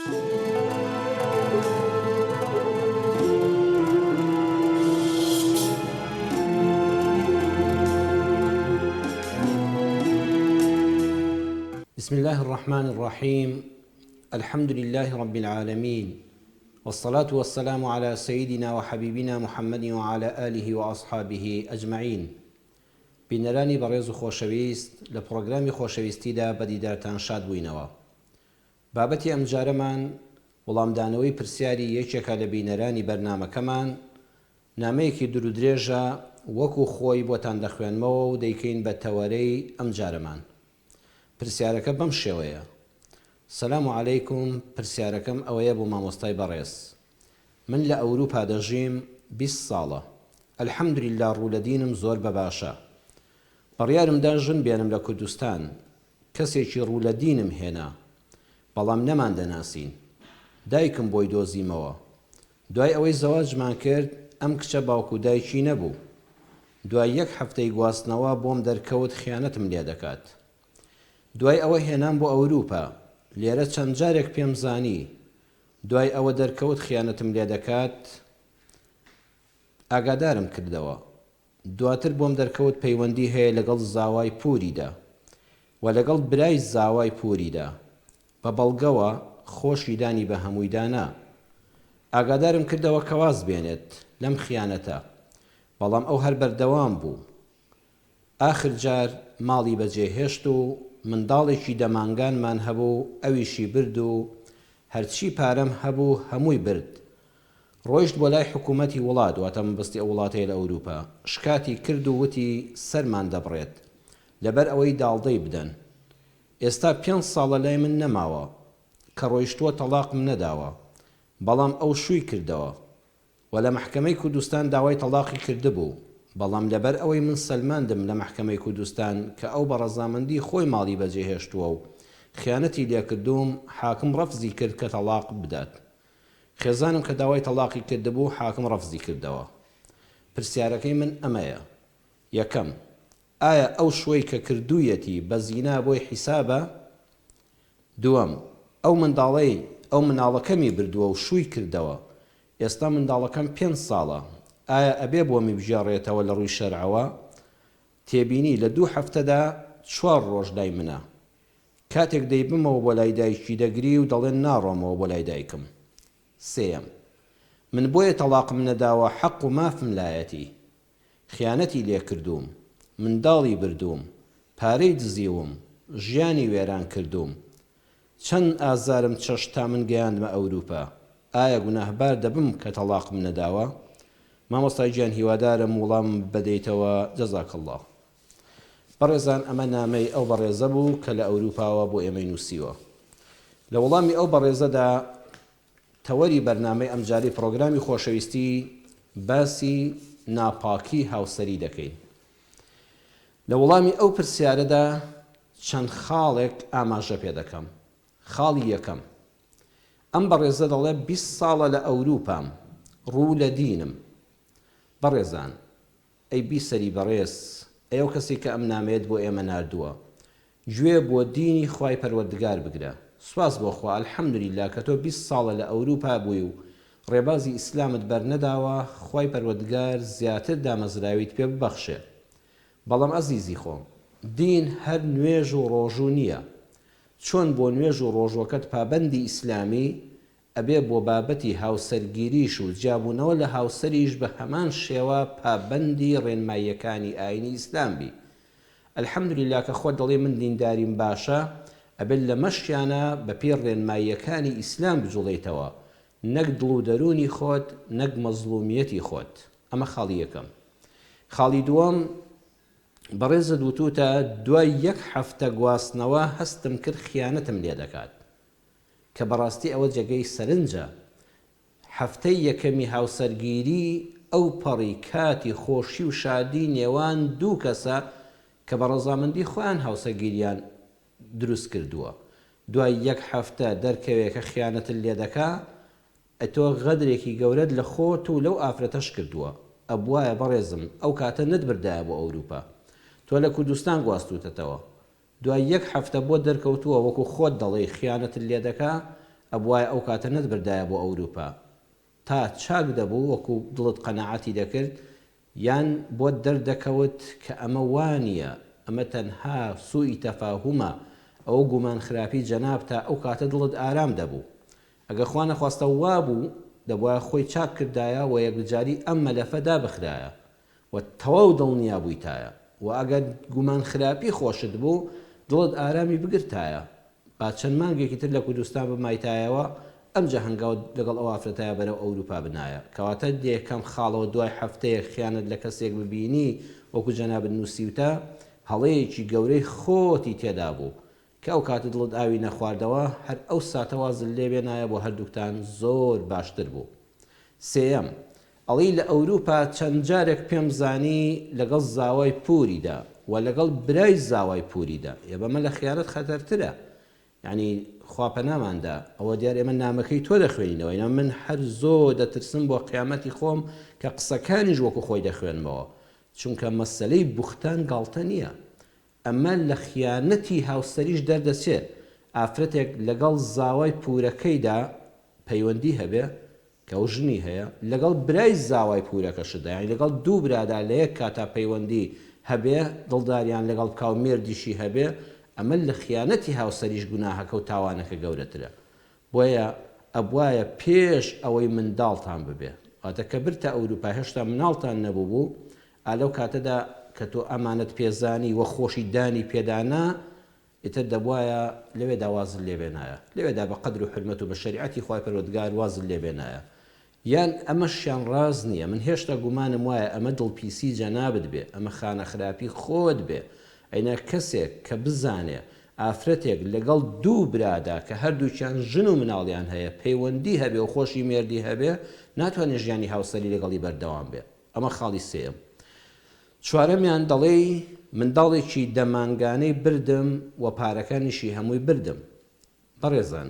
بسم الله الرحمن الرحيم. الحمد لله رب العالمين، والصلاة والسلام على سيدنا وحبيبنا محمد وعلى آله وأصحابه أجمعين. بینەرانی بەڕێز و خۆشەویست، لە پرۆگرامی خۆشەویستیدا بەدیدارتان شاد بووینەوە. بابەتی ئەم جارەمان وەڵامدانەوەی پرسیاری یەکێکە لە بینەرانی بەرنامەکەمان. نامەیەکی درودرێژە وەکو خۆی بۆتان دەخوێنمەوە و دەیکەین بە تەوەرەی ئەم جارەمان. پرسیارەکە بەم شێوەیە: سەلام عەلەیکم، پرسیارەکەم ئەوەیە بۆ مامۆستای بەڕێز. من لە ئەوروپا دەژیم 20 ساڵە. ئەلحەمدوللیلا ڕوولەدینم زۆر بەباشە. بڕیارمدا ژن بێنم لە کوردستان. کەسێکی ڕوولەدینم هێنا، بەڵام نەمان دەناسین. دایکم بۆی دۆزیمەوە. دوای ئەوەی زەواجمان کرد، ئەم کچە باوکو دایکی نەبوو. دوای 1 هەفتەی گواستنەوە بۆم دەرکەوت خیانەتم لێ دەکات. دوای ئەوە هێنام بۆ ئەوروپا. لێرە چەند جارێک پێم زانی. دوای ئەوە دەرکەوت خیانەتم لێ دەکات. ئاگادارم کردەوە. دواتر بۆم دەرکەوت پەیوەندی هەیە لەگەڵ زاوای پوریدا و لەگەڵ برای زاوای پوریدا. بە بەڵگەوە خۆشی دانی بە هەمووی دانا. ئاگادارم کردەوە کە واز بێنێت لەم خیانەتە، بەڵام ئەو هەر بەردەوام بوو. ئاخر جار ماڵی بەجێهێشت و منداڵێکی دەمانگانمان هەبوو، ئەویشی برد و هەرچی پارەم هەبوو هەمووی برد. ڕۆیشت بۆ لای حکوومەتی وڵات، واتە مەبەستی ئەو وڵاتەیە لە ئەوروپا. شکاتی کرد و وتی سەرمان دەبڕێت لەبەر ئەوەی داڵدەی بدەن. ئێستا 5 ساڵە لای من نەماوە کە ڕۆیشتووە تەلاقم نەداوە، بەڵام ئەو شووی کردەوە و لە مەحکەمەی کوردستان داوای تەلاقی کردبوو. بەڵام لەبەر ئەوەی من سەلماندم لە مەحکەمەی کوردستان کە ئەو بە ڕەزامەندی خۆی ماڵی بەجێهێشتووە و خیانەتی لێکردووم، حاکم ڕەفزی کرد کە تەلاق بدات. خێزانم کە داوای تەلاقی کردبوو، حاکم ڕەفزی کردەوە. پرسیارەکەی من ئەمەیە: یەکەم، ئایا ئەو شوەی کە کردوویەتی بە زینا بۆی حیسابە؟ دووەم، ئەو مناڵەکەمی بردووە و شووی کردەوە. ئێستا منداڵەکەم 5 ساڵە. ئایا ئەبێ بۆمی بژێڕێتەوە لە ڕووی شەرعەوە؟ تێبینی لە 2 هەفتەدا 4 ڕۆژ لای منە. کاتێک دەیبمەوە بۆ لای دایکی دەگری و دەڵێن ناڕۆمەوە بۆ لای دایکم. سێم، من بۆیە تەلاقم نەداوە حەق و مافم لایەتی. خیانەتی لێ کردووم، منداڵی بردووم، پارەی دزیوم، ژیانی وێران کردووم. چەند ئازارم چەشت تا من گەیاندمە ئەوروپا. ئایا گوناهبار دەبم کە تەلاقم نەداوە؟ مامۆستای گیان هیوادارم وەڵام بدەیتەوە. جەزاک الله. بەڕێزان، ئەمە نامەی ئەو بەڕێزە بوو کە لە ئەوروپاوە بۆ ئێمەی نووسیوە. لە وەڵامی ئەو بەڕێزەدا تەوەری بەرنامەی ئەمجاری پرۆگرامی خۆشەویستی باسی ناپاکی هاوسەری دەکەین. لە وەڵامی ئەو پرسیارەدا چەند خاڵێک ئاماژە پێ دەکەم. خاڵی یەکەم، ئەم بەڕێزە دەڵێ 20 ساڵە لە ئەوروپام، ڕوو لە دینم. بەڕێزان، ئەی بیسەری بەڕێز، ئەو کەسی کە ئەم نامەیەت بۆ ئێمە ناردووە، گوێ بۆ دینی خوای پەروەردگار بگرە. سواس بۆ خوا، ئەلحەمدوللیلا کە تۆ 20 ساڵە لە ئەوروپا بووی و ڕێبازی ئیسلامت بەرنەداوە. خوای پەروەردگار زیاتر دامەزراویت پێ ببەخشێ. بەڵام ئەزیزی خۆم، دین هەر نوێژ و ڕۆژوو نییە. چۆن بۆ نوێژ و ڕۆژوەکەت پابەندی ئیسلامی، ئەبێ بۆ بابەتی هاوسەرگیریش و جیابوونەوە لە هاوسەریش بە هەمان شێوە پابەندی ڕێنماییەکانی ئاینی ئیسلام بی. ئەلحەمدوللیلا کە خۆت دەڵێ من دینداریم باشە، ئەبێت لە مەشیانە بە پێ ڕێنماییەکانی ئیسلام بجوڵێیتەوە، نەک دڵ و دەرونی خۆت، نەک مەزلومیەتی خۆت. ئەمە خاڵی یەکەم. خاڵی دووەم، بەڕێزت وتوتە دوای 1 هەفتە گواستنەوە هەستم کرد خیانەتم لێ دەکات، کە بەڕاستی ئەوە جێگەی سەرنجە. هەفتەی یەکەمی هاوسەرگیری ئەو پەڕی کاتی خۆشی و شادی نێوان 2 کەسە کە بە ڕەزامەندی خۆیان هاوسەرگیریان دروست کردووە. دوای 1 هەفتە دەرکەوێت کە خیانەت لێ دەکا، ئەتۆ غەدرێکی گەورەت لە خۆت و لەو ئافرەتەش کردووە. ئەبوایە بەڕێزم ئەو کاتە نەتبردایە بۆ ئەوروپا، تۆ لە کوردستان گواستوتەتەوە. دوای 1 هەفتە بۆ دەرکەوتووە، وەکو خۆت دەڵێ خیانەت لێ دەکا، ئەبوایە ئەو کاتە نەتبردایە بۆ ئەوروپا تا چاک دەبوو وەکو دڵت قەنەعەتی دەکرد یان بۆ دەردەکەوت کە ئەمە وانە ئەمە تەنها سوئی تەفاهومە ئەوە گومان خراپی جەناب تا ئەو کاتە دڵت ئارام دەبوو ئەگە خوا نەخواستە وابوو دەبوایە خۆی چاک کردایە و یەکجاری ئەم مەلەفە دابخرایە و تەواو دڵنیا بوویتایە و ئەگەر گومان خراپی خۆشت بوو دڵت ئارامی بگرتایە با چەند مانگێکی تر لە کوردستان بمایتایەوە ئەمجا هەنگاوت لەگەڵ ئەو ئافرەتایە بەرەو ئەوروپا بنایە کەواتە دێکەم خاڵەوە دوای هەفتەیە خیانەت لە کەسێک ببینی وەکو جەنابت نووسیوتە هەڵەیەکی گەورەی خۆتی تێدا بوو کە ئەو کاتە دڵت ئاوی نەخواردەوە هەر ئەو ساتەوازل لێبێ نایە بۆ هەردووکتان زۆر باشتر بوو. سێەم ئەڵی لە ئەوروپا چەند جارێک پێم زانی لەگەڵ زاوای پوریدا و لەگەڵ برای زاوای پوریدا بەمە لە خیانەت خەتەرترە یعنی خواپەناماندا ئەوە دیار ئێمە نامەکەی تۆ دەخوێنینەوە ئێمە من هەر زۆر دەترسم بۆ قیامەتی خۆم کە قسەکانیش وەکو خۆی دەخوێنمەوە چونکە مەسەلەی بوختان گاڵتە نییە ئەمە لە خیانەتی هاوسەریش دەردەچێت ئافرەتێک لەگەڵ زاوای پورەکەیدا پەیوەندی هەبێ کە ئەو ژنی هەیە لەگەڵ برای زاوای پورەکەشدا یعنی لەگەڵ دوو برادا لە یەک کاتا پەیوەندی هەبێ دڵداریان لەگەڵ بکاو مێردیشی هەبێ ئەمە لە خیانەتی هاوسەریش گوناهەکە و تاوانەکە گەورەترە بۆیە ئەبوایە پێش ئەوەی منداڵتان ببێ واتە کە برتە ئەوروپا هێشتا مناڵتان نەبوو بوو ئالەو کاتەدا کە تۆ ئەمانەت پێزانی وە خۆشی دانی پێدانا ئیتر دەبوایە لەوێدا وازل لێبێنایە لەوێدا بە قەدر و حرمەت و بە شەریعەتی خوای پەروەردگار وازل لێبێنایە یان ئەمەشیان ڕاز نییە من هێشتا گومانم وایە ئەمە دڵپیسی جەنابت بێ ئەمە خانە خراپی خۆت بێ ئەینە کەسێک کە بزانێ ئافرەتێک لەگەڵ دوو برادا کە هەردووچیان ژن و مناڵیان هەیە پەیوەندی هەبێ و خۆشی مێردی هەبێ ناتوانێت ژیانی هاوسەری لەگەڵی بەردەوام بێ ئەمە خاڵی سێم. چوارەمیان دەڵێ منداڵێکی دەمانگانەی بردم و پارەکانیشی هەمووی بردم. بەڕێزان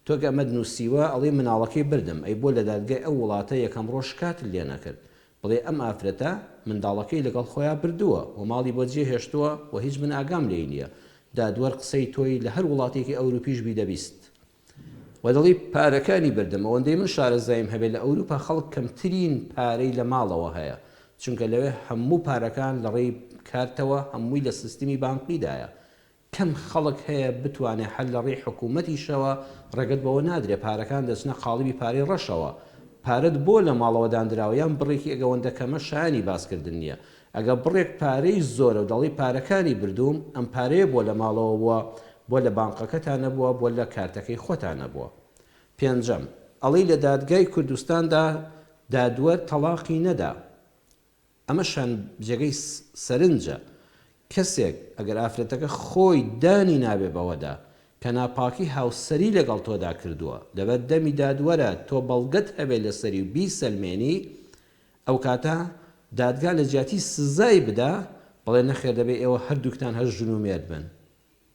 تۆ کە ئەمە نووسیوە ئەڵێ مناڵەکەی بردم ئەی بۆ لە دادگای ئەو وڵاتە یەکەم ڕۆژ کاتت لێ نەکرد بڵێ ئەم ئافرەتە منداڵەکەی لەگەڵ خۆیان بردووە و ماڵی بۆ جێ هێشتووە و هیچ من ئاگام لێی نییە دادوەر قسەی تۆی لە هەر وڵاتێکی ئەوروپیش بیدەبیست و دەڵی پارەکانی بردم ئەوەندەی من شارەزایم هەبێت لە ئەوروپا خەڵک کەمترین پارەی لە ماڵەوە هەیە چونکە لەوێ هەموو پارەکان لە ڕێی کارتەوە هەمووی لە سیستمی بانقیدایە کەم خەڵک هەیە بتوانێت هەر لە ڕێی حکوومەتیشەوە ڕێگەت بەوە نادرێت پارەکان دەچنە قاڵبی پارەی ڕەشەوە پارەت بۆ لە ماڵەوە دانراوە یان بڕێکی ئەگەوەندە کەمە شایانی باسکردن نییە ئەگە بڕێک پارەی زۆرە و دەڵی پارەکانی بردووم ئەم پارەیە بۆ لە ماڵەوە بووە بۆ لە بانقەکەتان نەبووە بۆ لە کارتەکەی خۆتان نەبووە. پێنجەم ئەڵی لە دادگای کوردستاندا دادوەر تەلاقی نەدا ئەمەشان جێگەی سەرنجە کەسێک ئەگەر ئافرەتەکە خۆی دانی نابێ بەوەدا کە ناپاکی هاوسەری لەگەڵ تۆدا کردووە لەبەر دەمی دادوەرە تۆ بەڵگەت هەبێت لەسەری و بیسەلمێنی ئەو کاتە دادگا لە جیاتی سزای بدا بەڵێ نەخێر دەبێت ئێوە هەردووکتان هەر ژن و مێرد بن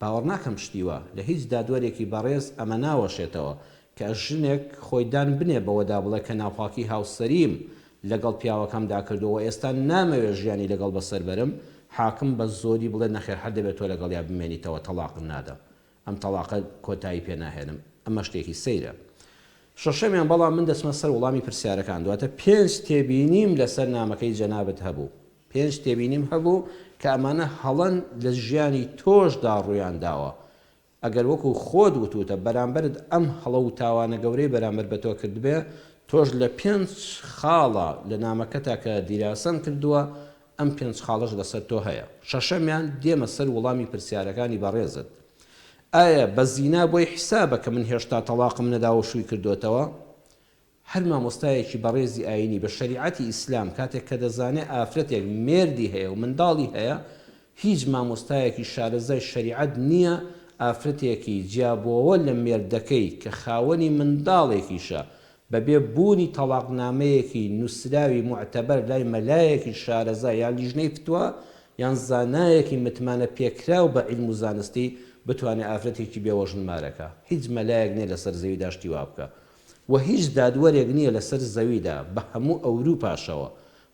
باوەڕ ناکەم شتیوە لە هیچ دادوەرێکی بەڕێز ئەمە ناوەشێتەوە کە ژنێک خۆیدان بنێ بەوەدا بڵێ کە ناپاکی هاوسەریم لەگەڵ پیاوەکەمدا کردووە ئێستا نامەوێت ژیانی لەگەڵ بەسەر حاکم بە زۆری بڵێ نەخێر هەر دەبێت تۆ لەگەڵ یا بمێنیتەوە تەلاقم نادا ئەم تەلاقە کۆتایی پێ ناهێنم ئەمە شتێکی سەیرە. شەشەمیان بەڵام من دەچمە سەر وەڵامی پرسیارەکان دواتە 5 تێبینیم لەسەر نامەکەی جەنابەت هەبوو 5 تێبینیم هەبوو کە ئەمانە هەڵەن لە ژیانی تۆشدا ڕوویان داوە ئەگەر وەکو خۆت وتوتە بەرامبەرت ئەم هەڵە و تاوانە گەورەی بەرامبەر بە تۆ کردبێ تۆش لە 5 خاڵە لە نامەکەتا کە دیراسەم کردووە ئەم 5 خاڵەش لەسەر تۆ هەیە. شەشەمیان دێمە سەر وەڵامی پرسیارەکانی بەڕێزت ئایا بە زینا بۆی حیسابە کە من هێشتا تەلاقم نەداوە شووی کردوتەوە هەر مامۆستایەکی بەڕێزی ئاینی بە شەریعەتی ئیسلام کاتێک کە دەزانێت ئافرەتێک مێردی هەیە و منداڵی هەیە هیچ مامۆستایەکی شارەزای شەریعەت نییە ئافرەتێکی جیابۆوە لە مێردەکەی کە خاوەنی منداڵێکیشە بەبێ بوونی تەلاقنامەیەکی نووسراوی معتەبەر لای مەلایەکی شارەزای یان لیژنەی فتووە یان زانایەکی متمانە پێکراو بە عیلم و زانستی بتوانێت ئافرەتێکی بێوە ژنمارەکە هیچ مەلایەک نییە لەسەر زەویدا شتی وا بکە و هیچ دادوەرێک نییە لەسەر زەویدا بە هەموو ئەوروپاشەوە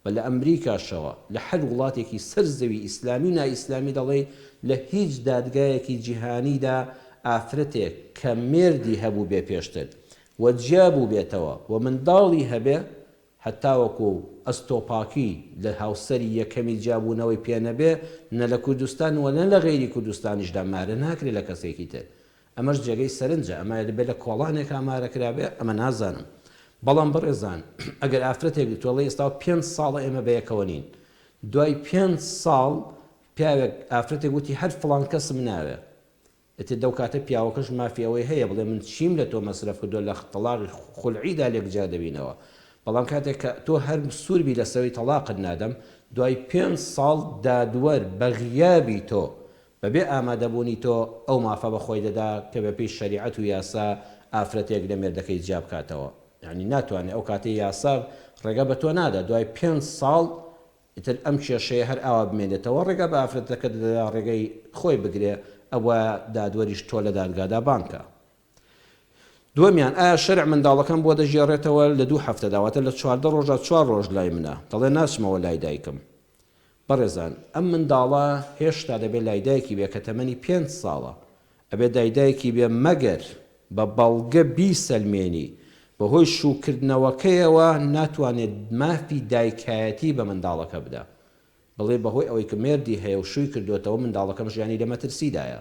و لە ئەمریکاشەوە لە هەر وڵاتێکی سەر زەوی ئیسلامی و نائیسلامی دەڵێ لە هیچ دادگایەکی جیهانیدا ئافرەتێک کە مێردی هەبوو بێ پێشتر وەجیا بوو بێتەوە و منداڵی هەبێ هەتاوەکو ئەستۆپاکی لە هاوسەری یەکەمی جیابوونەوەی پێنەبێ نە لە کوردستان و نە لە غەیری کوردستانیشدا مارە ناکرێت لە کەسێکی تر ئەمەش جێگەی سەرنجە ئەمە دەبێت لە کۆڵانێک ئامارەکرابێ ئەمە نازانم بەڵام بڕێزان ئەگەر ئافرەتێک تۆڵی ئێستا 5 ساڵە ئێمە بەیەکەوە نین دوای 5 ساڵ پیاوێک ئافرەتێک گوتی هەر فڵان کەسم ناوێ ئەتێ دەو کاتە پیاوەکەش مافیەوەی هەیە بڵێ من چیم لە تۆ مەسرف کردو لە تەلاقی خولعیدا لێکجا دەبینەوە بەڵام کاتێک کە تۆ هەر سووربی لەسەوەی تەلاقت نادەم دوای 5 ساڵ دادوەر بە غیابی تۆ بەبێ ئامادەبوونی تۆ ئەو مافە بەخۆی دەدا کە بە پێی شەریعەت و یاسا ئافرەتێک لە مێردەکەی جیا بکاتەوە یعنی ناتوانێت ئەو کاتەی یاسا ڕێگە بە تۆ نادا دوای 5 ساڵ ئیتر ئەم کێشەیە هەر ئاوا بمێنێتەوە ڕێگە بە ئافرەتەکە دەدا ڕێگەی خۆی بگرێ ئەوە دادوەریش تۆ لە دادگادا بانکە دووەمیان ئایا شەرع منداڵەکەم بۆ دەژێڕێتەوە لە 2 هەفتە داواتە لە 14 ڕۆژە 4 ڕۆژ لای منە دەڵێ ناچمەوە لای دایکم بەڕێزان ئەم منداڵە هێشتا دەبێت لای دایکی بێ کە تەمەنی 5 ساڵە ئەبێ دایدایکی بێ مەگەر بە بەڵگە بیسەلمێنی بەهۆی شوکردنەوەکەیەوە ناتوانێت مافی دایکایەتی بە منداڵەکە بدە بڵێ بەهۆی ئەوەی کە مێردی هەیە و شووی کردوێتەوە منداڵەکەم ژیانی لە مەترسیدایە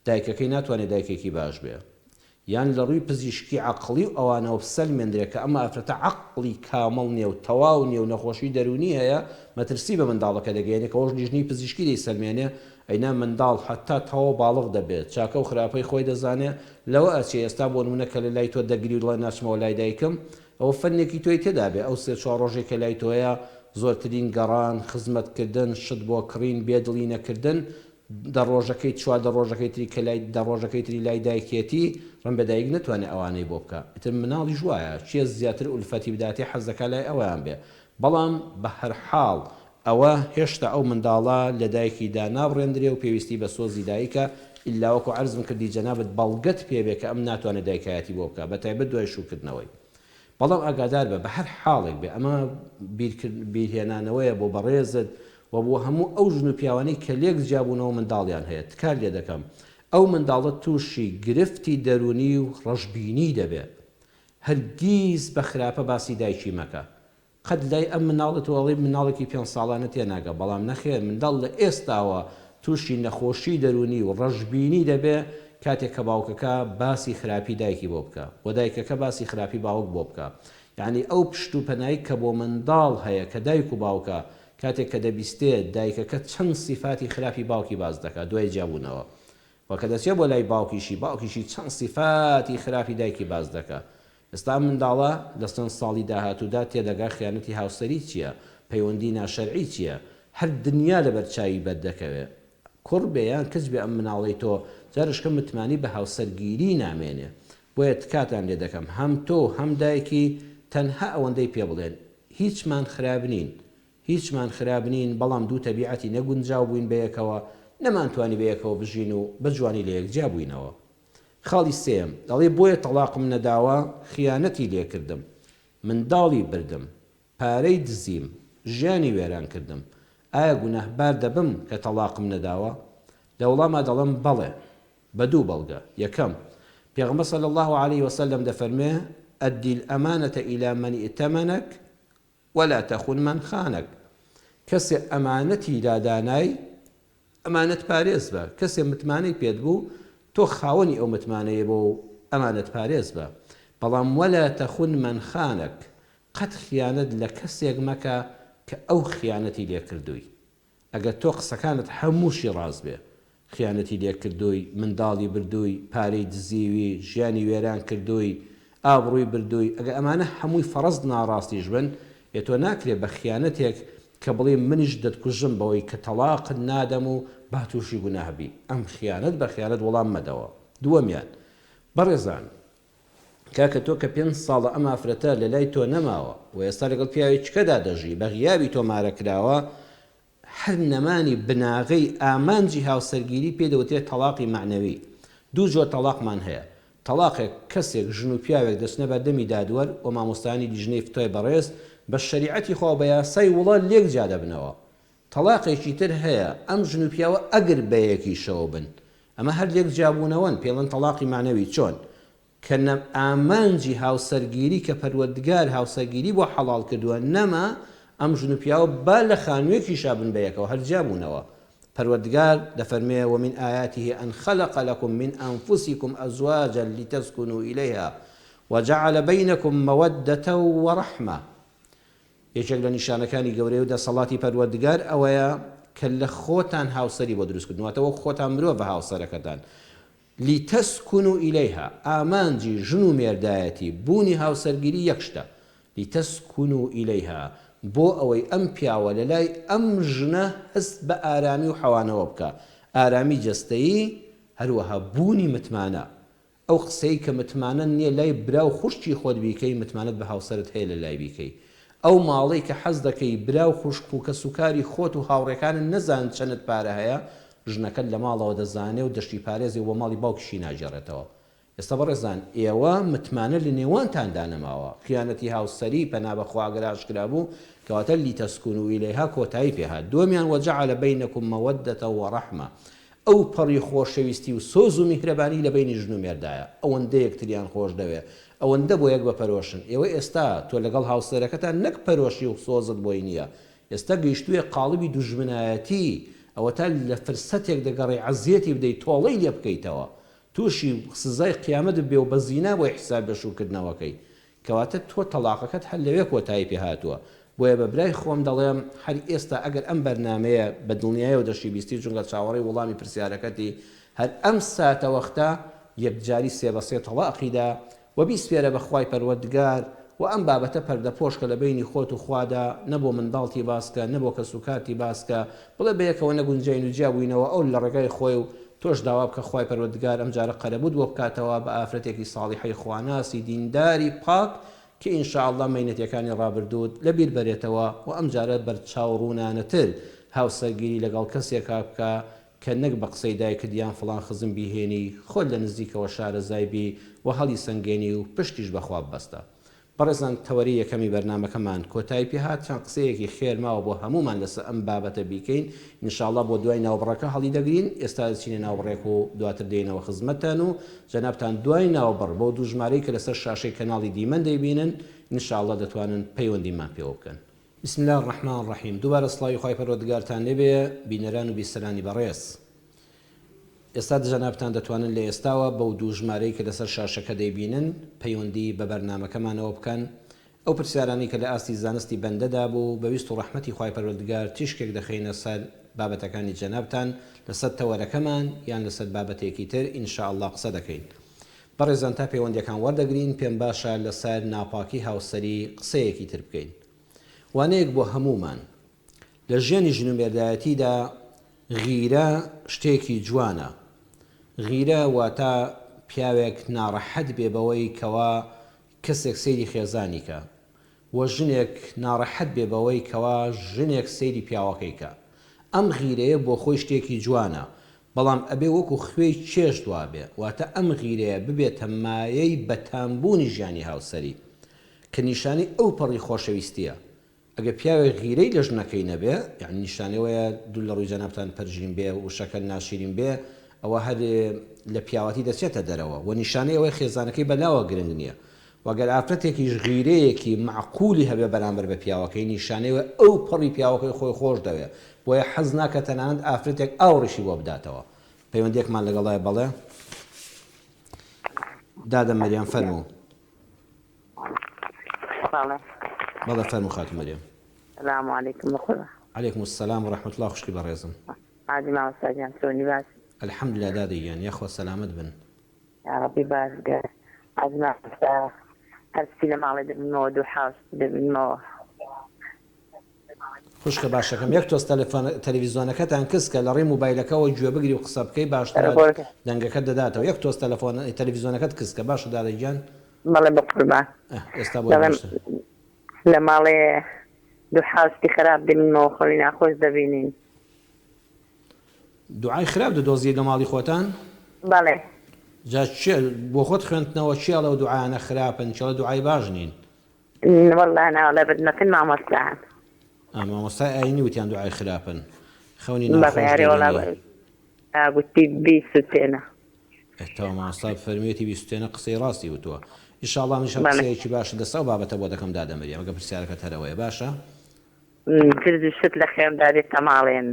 دایکەکەی ناتوانێت دایکێکی باش بێ یان لە ڕووی پزیشکی عەقڵی و ئەوانەوە سەلمێنرێت کە ئەمە ئافرەتە عەقڵی کامەڵ نییە و تەواو نییە و نەخۆشی دەرونی هەیە مەترسی بە منداڵەکە دەگەێنێت کەەوەش لیژنی پزیشکی دەیسەلمێنێ ئەینا منداڵ حتا تەواو باڵغ دەبێت چاکە و خراپەی خۆی دەزانێت لەوە ئەچێ ئێستا بۆ نمونە کە لە لای تۆ دەگری و دڵێ ناچمەوە لای دایکم ئەوە فەنێکی تۆی تێدا بێ ئەو 3-4 ڕۆژێکە لای تۆیە زۆرترین گەڕان خزمەتکردن شت بۆ کڕین بێدڵی نەکردن دە ڕۆژەکەی 4 ڕۆژەکەی تری کە لای دە ڕۆژەکەی تری لای دایکێتی ڕەن بە دایک نتوانێت ئەوانەی بۆ بکە ئیتر مناڵی ژوایە چیە زیاتر ئولفەتی بداتی حەزەکە لای ئەویان بێ بەڵام بە هەر حاڵ ئەوە هێشتا ئەو منداڵە لە دایکیدا ناڕێندرێ و پێویستی بە سۆزی دایکە ئللا وەکو عەرزم کردی جەنابەت بەڵگەت پێبێ کە ئەم ناتوانێت دایکایەتی بۆ بکە بەتایبەت دوای شوکردنەوەی بەڵام ئاگادار بە هەر حاڵێک بێ ئەمە بیرهێنانەوەیە بۆ بەڕێزت و بۆ هەموو ئەو ژن و پیاوانەی کە لێک جیابوونەوە منداڵیان هەیە تکار لێ دەکەم ئەو منداڵە تووشی گرفتی دەرونی و ڕەشبینی دەبێت هەرگیز بە خراپە باسی دایکی مەکە قەت لای ئەم مناڵت وەڵی مناڵێکی 5 ساڵانە تێناگە بەڵام نەخێر منداڵ لە ئێستاوە تووشی نەخۆشی دەرونی و ڕەشبینی دەبێت کاتێک کە باوکەکە باسی خراپی دایکی بۆ بکە و دایکەکە باسی خراپی باوک بۆ بکە یعنی ئەو پشت و پەنایی کە بۆ منداڵ هەیە کە دایک و باوکە کاتێک کە دەبیستێت دایکەکە چەند سیفاتی خراپی باوکی باز دەکات دوای جیابوونەوە و کە دەچێت بۆ لای باوکیشی چەند سیفاتی خراپی دایکی باز دەکات ئێستا منداڵە لە چەند ساڵی داهاتوودا تێدەگا خیانەتی هاوسەری چییە پەیوەندی ناشەرعی چییە هەر دنیا لەبەر چاوی بەد دەکەوێت کوڕ بێیان کەس بێ ئەم مناڵی تۆ جارشکە متمانی بە هاوسەرگیری نامێنێ بۆیە تکاتان لێ دەکەم هەم تۆ هەم دایکی تەنها ئەوەندەی پێ بڵێن هیچمان خراب نین بەڵام دوو تەبیعەتی نەگونجاو بووین بەیەکەوە نەمانتوانی بەیەکەوە بژین و بە جوانی لە یەکجا بووینەوە خاڵی سێم دەڵێ بۆیە تەلاقم نەداوە خیانەتی لێکردم منداڵی بردم پارەی دزیم ژیانی وێران کردم ئایا گوناهبار دەبم کە تەلاقم نەداوە لە وەڵاما دەڵێم بەڵێ بە دوو بەڵگە یەکەم پێغەمبەر صلی الله عليه وسلم دەفەرمێ ئەدی الأمانة إلى من ائتمنك ولا تخن من خانك کەسێ ئەمانەتی دادانای ئەمانەت پارێز بە کەسێ متمانەی پێت بوو تۆ خاوەنی ئەو متمانەیە بۆ ئەمانەت پارێز بە بەڵام ولا تخن من خانك قەت خیانەت لە کەسێک مەکە کە ئەو خیانەتی لێ کردووی ئەگەر تۆ قسەکانت هەمووشی ڕاست بێ خیانەتی لێ کردووی منداڵی بردووی پارەی دزیوی ژیانی وێران کردووی ئابڕووی بردووی ئەگە ئەمانە هەمووی فەرەز ناڕاستیش بن تۆ ناکرێت بە خیانەتێک کە بڵێ منیش دەتکوژم بەوەی کە تەلاقت نادەم و با تووشی گوناهبی ئەم خیانەت بە خیانەت وەڵام مەدەوە دووەمیان بەڕێزان کاکە تۆ کە 5 ساڵە ئەم ئافرەتە لە لای تۆ نەماوە و ئێستا لەگەڵ پیاوی چکەدا دەژی بە غیابی تۆ مارەکراوە هەر نەمانی بناغەی ئامانجی هاوسەرگیری پێدەوتێت تەلاقی معنەوی دوو جۆر تەلاقمان هەیە تەلاقێک کەسێک ژن و پیاوێک دەچنە بە دەمی دادوەر و مامۆستانی لیژنەی فتۆی بەڕێز بە شەریعەتی خوا بە یاسای وڵات لێک جا دەبنەوە تەلاقێکی تر هەیە ئەم ژن و پیاوە ئەگەر بەیەکی شەوە بن ئەمە هەر لێک جیابوونەوەن پێڵەن تەلاقی معنەوی چۆن کە ئامانجی هاوسەرگیری کە پەروەردگار هاوسەرگیری بۆ حەڵاڵ کردووە نەما ئەم ژن و پیاوە با لە خانوویەکیشا بن بەیەکەوە هەر جیابوونەوە پەروەردگار دەفەرمێ ومن آياته أن خلق لكم من أنفسكم أزواجا لتسكنوا إليها وجعل بينكم مودة ورحمة یەکێک لە نیشانەکانی گەورەی و دەسەڵاتی پەروەردگار ئەوەیە کە لە خۆتان هاوسەری بۆ دروست کردنەوەتەوە خۆتان مرۆڤ بە هاوسەرەکەتان لتسكنوا إليها ئامانجی ژن و مێردایەتی بوونی هاوسەرگیری یەک شتە لتسكنوا إليها بۆ ئەوەی ئەم پیاوە لە لای ئەم ژنە هەست بە ئارامی و حەوانەوە بکە ئارامی جەستەیی هەروەها بوونی متمانە ئەو قسەی کە متمانە نییە لای برا و خوشکی خۆت بیکەی متمانەت بە هاوسەرت هەیە لە لای بیکەی ئەو ماڵەی کە حەز دەکەی برا و خوشک و کە سوکاری خۆت و هاوڕێکانت نەزان چەندت پارە هەیە ژنەکەت لە ماڵەوە دەزانێ و دەشتی پارێزی بۆ ماڵی باوکشی ناجێڕێتەوە ئێستا بەڕێزان ئێوە متمانە لە نێوانتاندا نەماوە خیانەتی هاوسەری پەنا بەخوا ئەگەر ئاشکرا بوو کەواتە لیتەسکونوا ئیلەیها کۆتایی پێهات دووەمیان وەجەعەلە بەینەکم مەوەدەتە وەڕەحمە ئەو پەڕی خۆشەویستی و سۆز و میهرەبانی لە بینی ژن و مێردایە ئەوەندە یەکتریان خۆش دەوێ ئەوەندە بۆ یەک بەپەرۆشن ئێوە ئێستا تۆ لەگەڵ هاوسەرەکەتان نەک پەرۆشی و سۆزت بۆی نییە ئێستا گەیشتوویە قاڵبی دوژمنایەتی ئەوە تا لە فرسەتێک دەگەڕی عەزیەتی بدەیت تۆڵەی لێ بکەیتەوە تووشی سزای قیامەت بێ و بە زینا بۆی حساب بەشوکردنەوەکەی کەواتە تۆ تەلاقەکەت هەر لەوێ کۆتایی پێ هاتووە بۆیە بە برای خۆم دەڵێم هەر ئێستا ئەگەر ئەم بەرنامەیە بە دڵنیایە و دەشتی بیستی چونکە چاوەڕێی وەڵامی پرسیارەکەتی هەر ئەم ساتە وەختە یەکجاری سێ بە سێ تەلاقیدا و بیسپێرە بەخوای پەروەردگار و ئەم بابەتە پەردەپۆشکە لە بینی خۆت و خوادا نەبۆ منداڵتی باسکە نەبۆ کە سوکاتی باسکە بڵێ بەیەکەوە نەگونجین و جیابووینەوە ئەو لە ڕێگای خۆی و تۆش داوا بکە خوای پەروەردگار ئەم جارە قەرەبوود بۆ بکاتەوە بە ئافرەتێکی ساڵحەی خواناسی دینداری پاک کە ئینشاءالله مەینەتیەکانی ڕابردوود لە بیر بەرێتەوە و ئەم جارە بەرچاوڕوونانەتر هاوسەرگیری لەگەڵ کەسێکا بکە کە نەک بە قسەی دایکردیان فڵان خزم بیهێنی خۆت لە نزیکەوە شارەزایبی و هەڵی سنگێنی و پشتیش بەخوا بەستە بەڕێزان تەوەری یەکەمی بەرنامەکەمان کۆتایی پێهات چەند قسەیەکی خێرماوە بۆ هەمومان لەسەر ئەم بابەتە بیکەین ئینشاءالله بۆ دوای ناوبڕەکە هەڵی دەگرین ئێستا دەچینە ناوبڕێک و دواتر دێنەوە خزمەتتان و جەنابتان دوای ناوبڕ بۆ دوو ژمارەی کە لەسەر شاشەی کەناڵی دیمەن دەیبینن ئینشاءالله دەتوانن پەیوەندیمان پێوە بکەن بسم الله الرحمن الرحیم دووبارە سڵاوی خوای پەروەردگارتان لێبێ بینەران و بیسەرانی بەڕێز ئێستا جەنابتان دەتوانن لە ئێستاوە بەو دوو ژمارەی کە لەسەر شاشەکە دەیبینن پەیوەندی بە بەرنامەکەمانەوە بکەن ئەو پرسیارانی کە لە ئاستی زانستی بەندەدا بوو بەویست و ڕەحمەتی خوای پەروەردگار تیشکێک دەخەینە سەر بابەتەکانی جەنابتان لەسەر تەوەرەکەمان یان لەسەر بابەتێکی تر ئینشاءالله قسە دەکەین بەڕێزان تا پەیوەندیەکان وەردەگرین پێم باشە لەسەر ناپاکی هاوسەری قسەیەکی تر بکەین وانەیەک بۆ هەمومان لە ژیانی ژن و مێردایەتیدا غیرە شتێکی جوانە غیرە واتە پیاوێک ناڕەحەت بێ بەوەی کەوا کەسێک سەیری خێزانی کە و ژنێک ناڕەحەت بێ بەوەی کەوا ژنێک سەیری پیاوەکەیکە ئەم غیرەیە بۆ خۆی شتێکی جوانە بەڵام ئەبێ وەکو خوێی چێژ دوابێ واتە ئەم غیرەیە ببێتە مایەی بەتامبوونی ژیانی هاوسەری کە نیشانی ئەو پەڕی خۆشەویستیە ئەگە پیاوێک غیرەی لە ژنەکەی نەبێ یعنی نیشانەوەیە دوو لە ڕووی جەنابتان پەرژین بێ و شەکە ناشرین بێ ئەوە هەر لە پیاوەتی دەچێتە دەرەوە و نیشانەی ئەوەی خێزانەکەی بەلاوە گرنگ نییە وەگەر ئافرەتێکیش غیرەیەکی معقولی هەبێ بەرامبەر بە پیاوەکەی نیشانەوە ئەو پەڕی پیاوەکەی خۆی خۆش دەوێ بۆیە حەز ناکە تەنانەت ئافرەتێک ئاوڕیشی بۆ بداتەوە پەیوەندێکمان لەگەڵایە بەڵێ دادە مەریەم فەرموو بەڵێ فەرموو خاتم مەریەم السلام عليكم بخدا عليكم السلام ورحمة الله خوشکی بەڕێزم عادي مع أستاذ سوني باس الحمد لله دادیان یاخوا سەلامت بن يا ربي باس عادي مع أستاذ هرسي لما على دبنو دو حاس دبنو خوشکە باشەکەم یەک تۆز تەلەڤیزۆنەکەتان کەس کە لە ڕێی موبایلەکەەوە گوێ بگری و قسە بکەی باشتر دەنگەکەت دەداتەوە یەک تۆز تەلەڤیزۆنەکەت کەسکە باشە دادەگیان بەڵێ بقوربان ئێستا بۆ لە ماڵێ دو حاستی خراپ دبنەوە خۆی ناخۆش دەبینین دوعای خراپ دەدۆزی لە ماڵی خۆتان بەڵێ جا بۆ خۆت خوێندنەوە چیاڵە و دوعایانە خراپن چڵە دوعای باش نین والله ناوڵێ بدنەکەن مامۆستایان مامۆستای ئاینی وتیان دوعای خراپن خەونی بەڵێ وڵا قلتي بيستينا تەوا مامۆستا فەرموویەتی بیستێنە قسەی ڕاستی وتووە ئینشاڵڵا منیشە بەڵێ. قسەیەکی باشە دەستا و بابەتە بۆ دەکەم دادەمەریە ئەگە پرسیارەکەت هەرەوەیە باشە ترد شت لە خێمداری تەماڵێن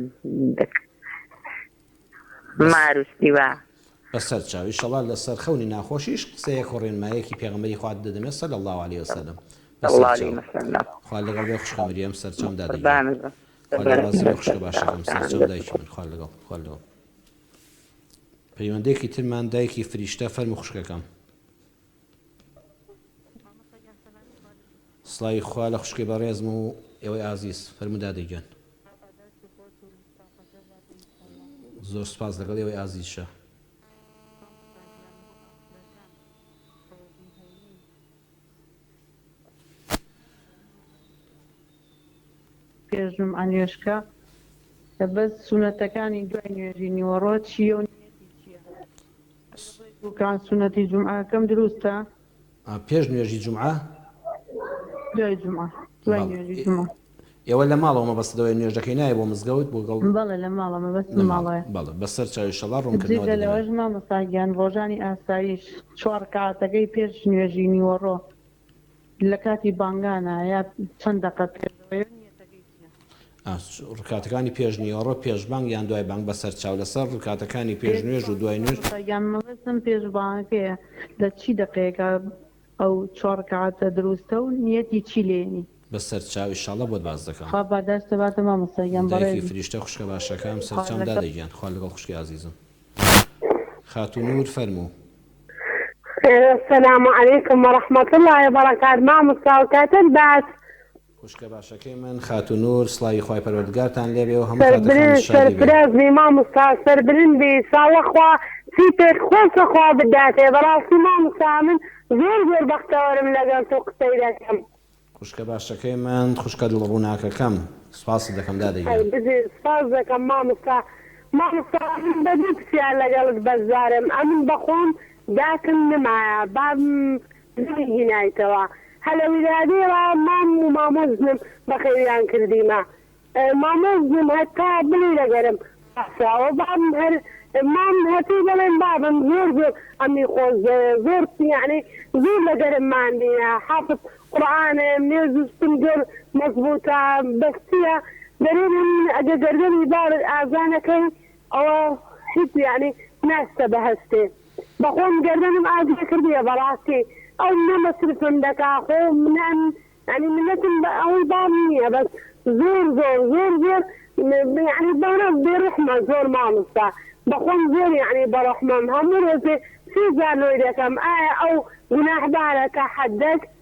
ماروستی وە بەسەر چاوی ئینشاڵڵا لەسەر خەونی ناخۆشیش قسەیەک و ڕێنمایەکی پێغەمبەری خوا دەدەمێت صلی الله علیه وسلم خوا لەگەڵ بێ خوشکە مەریەم سەرچەم دادەگێن خوا لە ڕازی بێ خوشکە باشەکەم سەرچەم دایکی من خوا لەگەڵ پەیوەندێکی ترمان دایکی فریشتە فەرموو خوشکەکەم سڵاوی خوا لە خوشکی بەڕێزم و ئێوەی ئازیز فەرموو دادەگیان زۆر سپاس لەگەڵ ئێوەی ئازیزشە پێشم ئەنوێشکە بەس سونەتەکانی دوای نوێژی نیوەڕۆ چیە و نیەتی چییە دوکان سونەتی جومعەکەم دروستە پێش نوێژی جومعە دوای جومعە دوای نوێژی جومعە ئێوە لە ماڵەوە مەبەستەوەی نوێژەکەی نایە بۆ مزگەوت بۆ گەڵ بەڵێ لە ماڵەمە بەس ماڵەیە بەڵێ بەسەر چاوی شەڵا جگە لەوەش ڕوونکردنەوە مامۆستاگیان ڕۆژانی ئاسایش 4 کاتەکەی پێش نوێژی نیوەڕۆ لە کاتی بانگانە یا چەند دەقەت پێشەوەی نیەتەکەی چییە ڕکاتەکانی پێش نیوەڕۆ پێشبانگ یان دوای بانگ بەسەر چاو لەسەر ڕکاتەکانی پێش نوێژ و دوای نوێژ یان مەبەستم پێشبانگەکەیە لە چی دقەیەکە ئەو 4 کاتە دروستە و نیەتی چی لێنی بەسەر چاوی شاڵە بۆت باز دەکەم خوا بەدەستە باتە مامۆستاگیان دایکی بەڕێز فریشتە خوشکە باشەکەم سەرچەم دادەگیان خوا لەگەڵ خوشکی عزیزم خاتون نور فەرموو السلام عليكم ورحمة الله وبركاته ما مستوكات الباس خوشکە باشەکەی من خاتون نور سڵاوی خوای پەروەردگارتان لێبێ و هەموو کاتتان شادی بێ سربرازني ما مستوى بلندي ساوى خوا سيتك خوص خوا بداتي براسي ما مستعمل زور بختارم لقل سوق سيدكم خوشکە باشەکەی من خوشکە دڵڕووناکەکەم سپاس دەکەم دادەگیان بزي سپازكم ما مستوى بديك سيال لقل بزارم أمن بخون داكن نمايا باب هناي توا هلا ولادي ما مزنم بخيريان كرديما ما مزنم هتا بلي لقرم وباب ما هتي بلين باب زور أمي خوز زور يعني زور لقرم ما عندي حافظ قرآن ميزوز تنقر مضبوطة بكتيا درين أجدرني دار آذانك أو حيث يعني ناس تبهستي بقوم قردنم آذي كردية براسي أو إنما صرفن دك أخو من يعني منتن أو بامية بس زور يعني برب برحمة زور ما مصا بقوم زور يعني برحمة هم روزي في زانو إذا كم أو جناح بالك حدك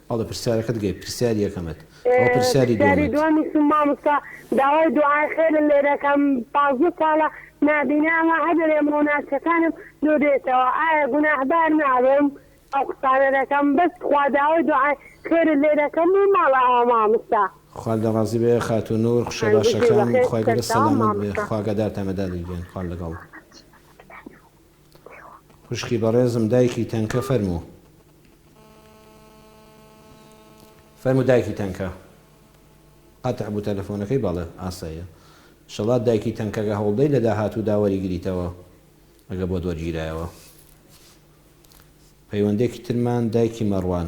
بەڵێ پرسیارەکەت گەی پرسیاری یەکەمت ئەو پرسیاری دومی سما مصا داوای دوعای خير اللي ركم بازو سالا نابینا ما هەدرێ مناسەکانم دوورێتەوە ئایا گوناحبار نابم ئەو قسانە دەکەم بەس خوا داوای دوعای خێر لێ دەکەم و ماڵەوە مامۆستا خوا لە ڕازی بێ خاتون نور خوشە باشەکەم خوای گەورە سەلامت بێ خوا گەدارتەمەدا دەیگەن خوا لەگەڵ خوشکی بەڕێزم دایکی تەنکە فەرموو دایکی تەنکە قەتع بوو تەلەفۆنەکەی بەڵێ ئاساییە شەڵات دایکی تەنکەگە هەوڵدەی لە داهاتوو داوەری گریتەوە ئەگە بۆ دۆرگیرایەوە پەیوەندێکی ترمان دایکی مەڕوان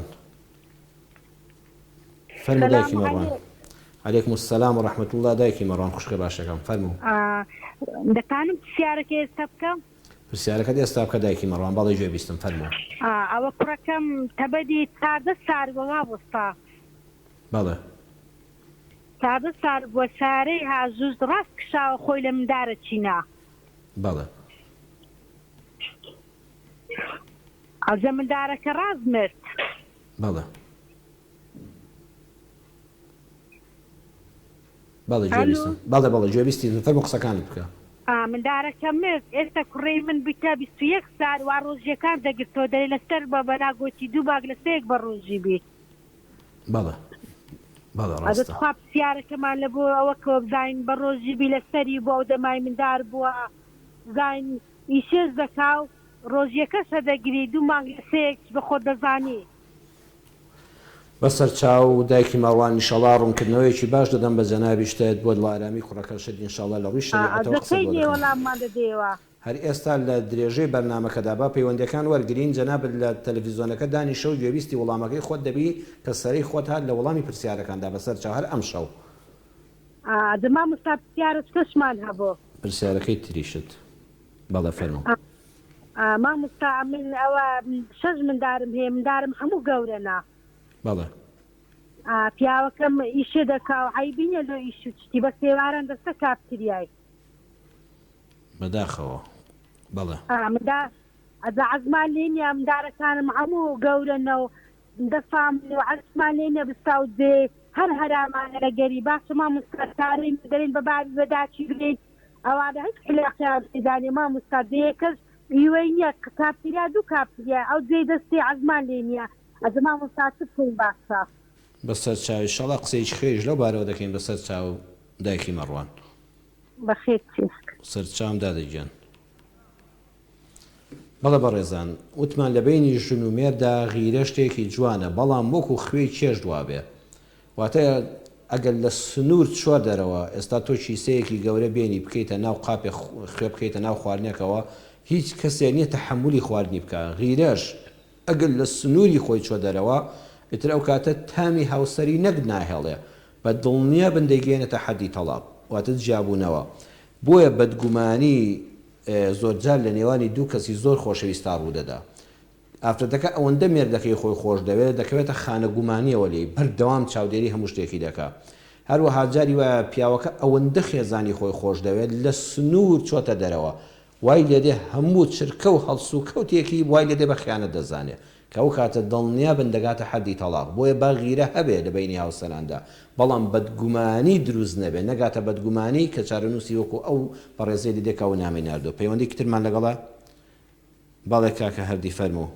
فەرموو دایکی مەڕوان عەلەیکم السەلام و ڕەحمەت الله دایکی مەڕوان خوشکە باشەکەم فەرموو دەتانم پرسیارەکە ئێستا بکەم پرسیارەکەت ئێستا بکە دایکی مەڕوان بەڵێ گوێ بیستم فەرموو ئەوە کوڕەکەم تەبەدی تازە ساروەوا وەستا بەڵێ تازە سار بۆ سارەی هازوز ڕاست کشاوە خۆی لە مندارە چینا بەڵێ ئەو زەمندارەکە ڕاست مرد بەڵێ بەڵێ گوێبیستی فەرموو قسەکانت بکە مندارەکە مرد ئێستا کوڕی من بتە 21 سار وا ڕۆژیەکان دەگرتەوە دەی لەسەر بە بەناگۆتی دوو باگ لە سەیەک بە ڕۆژی بێ بەڵێ ڕاستە خوا پرسیارەکەمان لە بۆ ئەوە کە بزین بە ڕۆژی بی لەسەری بۆ ئەو دەمای مندار بووە زین ئیشێز دەکا و ڕۆژیەکە سەدەگری دوو مانگ لە سەیەک بە خۆ دەزانی بەسەر چاو دایکی ماڕوان ئینشەڵا ڕوونکردنەوەیەکی باش دەدەم بە جەنابیشتت بۆ دڵارامی کوڕەکەشت ئینشەڵا لە ڕووی شریعەتەوە قسە بۆ دەکەم. وەڵاممان دەدەیەوە هەر ئێستا لە درێژەی بەرنامەکەدا با پەیوەندیەکان وەرگرین جەنابەت لە تەلەڤیزۆنەکە دانیشە و گوێویستی وەڵامەکەی خۆت دەبی کە سەرەی خۆت هات لە وەڵامی پرسیارەکاندا بەسەر چاو هەر ئەم شەو دەما مستاپسیارت کەشمان هەبوو پرسیارەکەی تریشت بەڵێ فەرموو. مامۆستا من ئەوە 6 مندارم هەیە مندارم هەموو گەورەنا بەڵێ پیاوەکەم ئیشێ دەکا و عیبینە لە ئیش و چتی بە سێواران دەستە کاپتریای بەداخەوە بەڵێ ئەدا عەزمان لێنە مندارەکانم هەموو گەورەنە و دەفام و عەزمان لێنە بستا و دێ هەر هەرامانە لە گەری باشە مامۆستاکارین دەرێن بە باری بەداچی بێت ئەوانە هیچ خلاقیان دێدانێ مامۆستا دەیەکەس هیوەی نییە کاپتریا دوو کاپتریا ئەو جێ دەستی عەزمان لێ نییە ئەزە مامۆستا چ بکەین باشە بەسەر چاوی شەڵا قسەیەکی خێژ لەو بارەوە دەکەین بەسەر چاو دایکی مەڕوان بەخێر سەر چاوم دادەگیان. بەڵێ بەڕێزان وتمان لە بینی ژن و مێردا غیرە شتێکی جوانە بەڵام وەکو خوێی چێژ دوابێ واتە ئەگەر لە سنوور چۆر دەرەوە ئێستا تۆ چیسەیەکی گەورە بێنی بکەیتە ناو قاپێ خوێ بکەیتە ناو خواردنێکەوە هیچ کەسێ نییە تەحەمولی خواردنی بکە غیرەش ئەگەر لە سنووری خۆی چۆ دەرەوە ئیتر ئەو کاتە تامی هاوسەری نەک ناهێڵێ بە دڵنیا بندەیگەێنێتە حەدی تەڵاق واتە جیابوونەوە. بۆیە بەدگومانی زۆرجار لە نێوانی دوو کەسی زۆر خۆشەویستا ڕوودەدا ئافرەتەکە ئەوەندە مێردەکەی خۆی خۆش دەوێت دەکەوێتە خانەگومانیەوە لێ بەردەوام چاودێری هەموو شتێکی دەکا هەروەها جاری وایە پیاوەکە ئەوەندە خێزانی خۆی خۆش دەوێت لە سنوور چۆتە دەرەوە وای لێدێ هەموو چرکە و هەڵسو و کەوتێکی وای لێدێ بە خیانەت دەزانێت کە ئەو کاتە دڵنیا بندەگاتە حەدی تەڵاق بۆیە با غیرە هەبێ لە بینی هاوسەراندا بەڵام بەدگومانی دروست نەبێ نەگاتە بەدگومانی کە چارەنووسی وەکو ئەو بەڕێزەی دیدێکەوە نامی ناردۆ پەیوەندی کترمان لەگەڵا باڵێ کاکە هەردی فەرموو.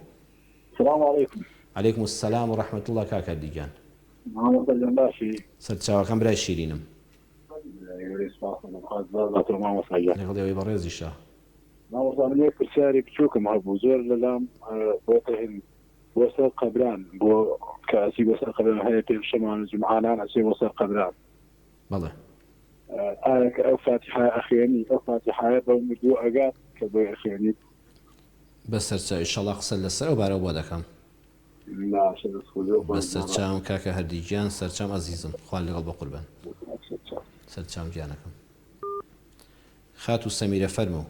السلام عليكم. عليكم السلام ورحمة الله كاكا هەردیجان سەر چاوەکەم برای شیرینم لەگەڵەوەی بەڕێزیشە مامۆستا پرسیاری بچووکم هەبوو زۆر لەلام بۆتەهێن بۆ سەر قەبران بۆ کەسی بۆ سەر قەبران هەیە پێشەمان جمعانان ئەچێ بۆ سەر قەبران بەڵێ ئایا کە ئەو فاتحای ئەخوێنی ئەو فاتحایە بەو مردوو ئەگات کە بۆی ئەخوێنیت بەسەر چاوی شەڵا قسە لەسەر ئەو بارەوە بۆ دەکەم بەسەر چاوم کاکە هەردیجان سەرچام ئەزیزم خوان لەگەڵ بە قوربان سەرچاوم گیانەکەم خات و سەمیرە فەرموو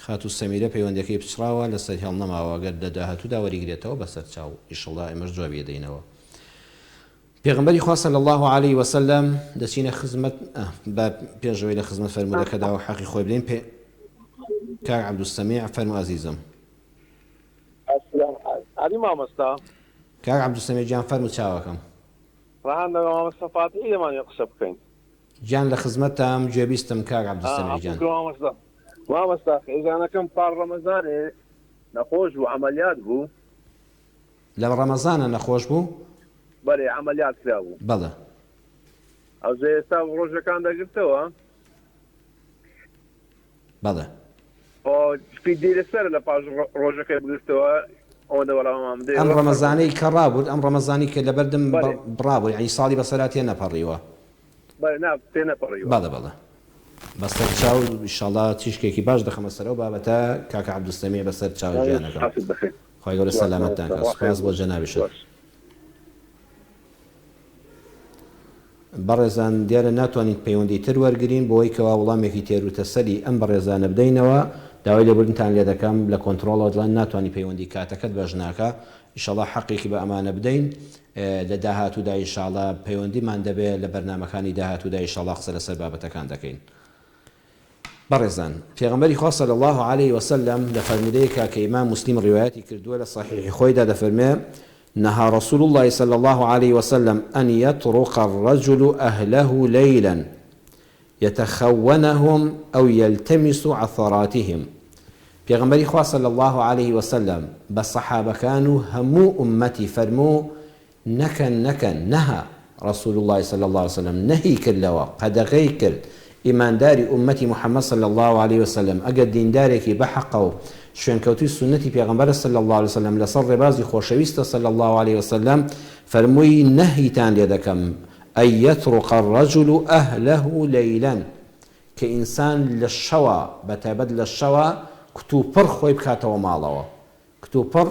خات و سەمیرە پەیوەندەکەی پچراوە لەسەر هێڵ نەماوە گەر لە داهاتوودا وەریگرێتەوە بەسەر چاو ئیشەڵا ئێمەش جوابی دەینەوە. پێغەمبەری خوا صلی الله علیه وسلم دەچینە خزمەت بە پێشەوەی لە خزمەت فەرمودەکەدا و حەقی خۆی بدەین پێ کاک عەبدولسەمیع فەرموو عەزیزم. علی مامۆستا کاک عەبدولسەمیع گیان فەرموو چاوەکەم ڕەهان لەگە مامۆستا فاتحی دەمانێت قسە بکەین گیان لە خزمەتتام گوێبیستم کاک عەبدولسەمیع گیان. مامۆستا خێزانەکەم پاڕ ڕەمەزانێ نەخۆش بوو عەمەلیات بوو لە ڕەمەزانە نەخۆش بوو بەڵێ عەمەلیات کرا بوو بەڵێ ئەو زە ئێستا ڕۆژەکان دەگرتەوە بەڵێ سپیدی لەسەر لە پاش ڕۆژەکەی بگرتەوە ئەوەندە وەڵامام دێ ئەم ڕەمەزانەی کە ڕابوو ئەم ڕەمەزانی کە لەبەردەم بڕابوو یعنی ساڵی بەسەرات تێ نەپەڕیوە بەڵێ نا تێ نەپەڕیوە بەڵێ بەڵێ بەسەر چاو ئینشاڵڵا تیشکێکی باش دەخەمە سەرەوە بابەتە کاکە عەبدولسەمیع بەسەر چاو گیانەکەم خۆی گەورە سەلامەتتان کە سوپاس بۆ جەنابیشت. بەڕێزان دیارە ناتوانین پەیوەندی تر وەرگین بۆی کەوا وەڵامێکی تێروتە سەری ئەم بەڕێزانە بدەینەوە داوای لێبوردنتان لێ دەکەم لە کۆنتڕۆڵەوە دڵان ناتوانانی پەیوەندی کاتەکەت بەش ناکە ئینشاڵڵا حەقێکی بە ئەمانە بدەین لە داهاتوودا ئینشاڵڵا پەیوەندیمان دەبێت لە بەرنامەکانی داهاتوودا ئینشاڵڵا قسە لەسەر بابەتەکان دەکەین. بەڕێزان پێغەمبەری خوا صلی الله علیه وسلم لە فەرمودەیەکە کە ئیمام موسلیم ڕیوایەتی کردووە لە صحیحی خۆیدا دەفەرمێ نهى رسول الله صلى الله عليه وسلم أن يطرق الرجل أهله ليلا يتخونهم أو يلتمس عثراتهم. پیغمبری خوا صلی الله عليه وسلم بالصحابة كانوا همو أمتي فرمو نكن نهى رسول الله صلى الله عليه وسلم نهي كلوا قدغي كل إيمان داري أمتي محمد صلى الله عليه وسلم أجد دين دارك بحقه شوێنکەوتوی سنەتی پێغەمبەر صلی الله عليه وسلم لەسەر ڕێبازی خۆشەویستە صلی الله عليه وسلم فەرمووی نەهیتان لێ دەکەم ئەن یەترق الرەجل ئەهلەه لەیلەن کە ئینسان لە شەوە بەتایبەت لە شەوە کتوپڕ خۆی بکاتەوە ماڵەوە کتوپڕ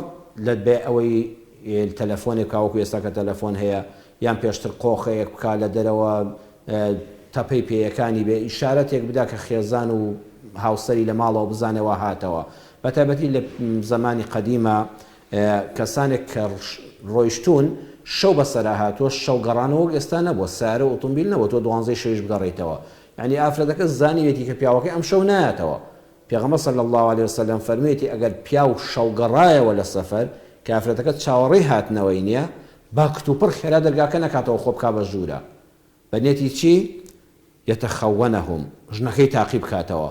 لە بێ ئەوەی تەلەفۆنێک کاوەکو ئێستا کە تەلەفۆن هەیە یان پێشتر قۆخەیەک بکات لە دەرەوە تەپەی پێیەکانی بێ ئیشارەتێک بدا کە خێزان و هاوسەری لە ماڵەوە بزانەوە هاتەوە بەتایبەتی لە زمانی قەدیمە کەسانێک کە ڕۆیشتون شەو بەسەرا هاتووە شەو گەڕانەوە ئێستا نەبووە سارە ئۆتۆمبیل نەبووە تۆ 12 شەویش بگەڕێیتەوە یعنی ئافرەتەکە زانیوێتی کە پیاوەکەی ئەم شەو نایەتەوە پێغەمبەر صلی الله عليه وسلم فەرموویەتی ئەگەر پیاو شەو گەڕایەوە لە سەفەر کە ئافرەتەکە چاوەڕێی هاتنەوەی نییە با کتوپڕ خێرا دەرگاکە نەکاتەوە خۆ بکا بە ژوورە بەنێتی چی یەتەخەوەنەهم ژنەکەی تاقی بکاتەوە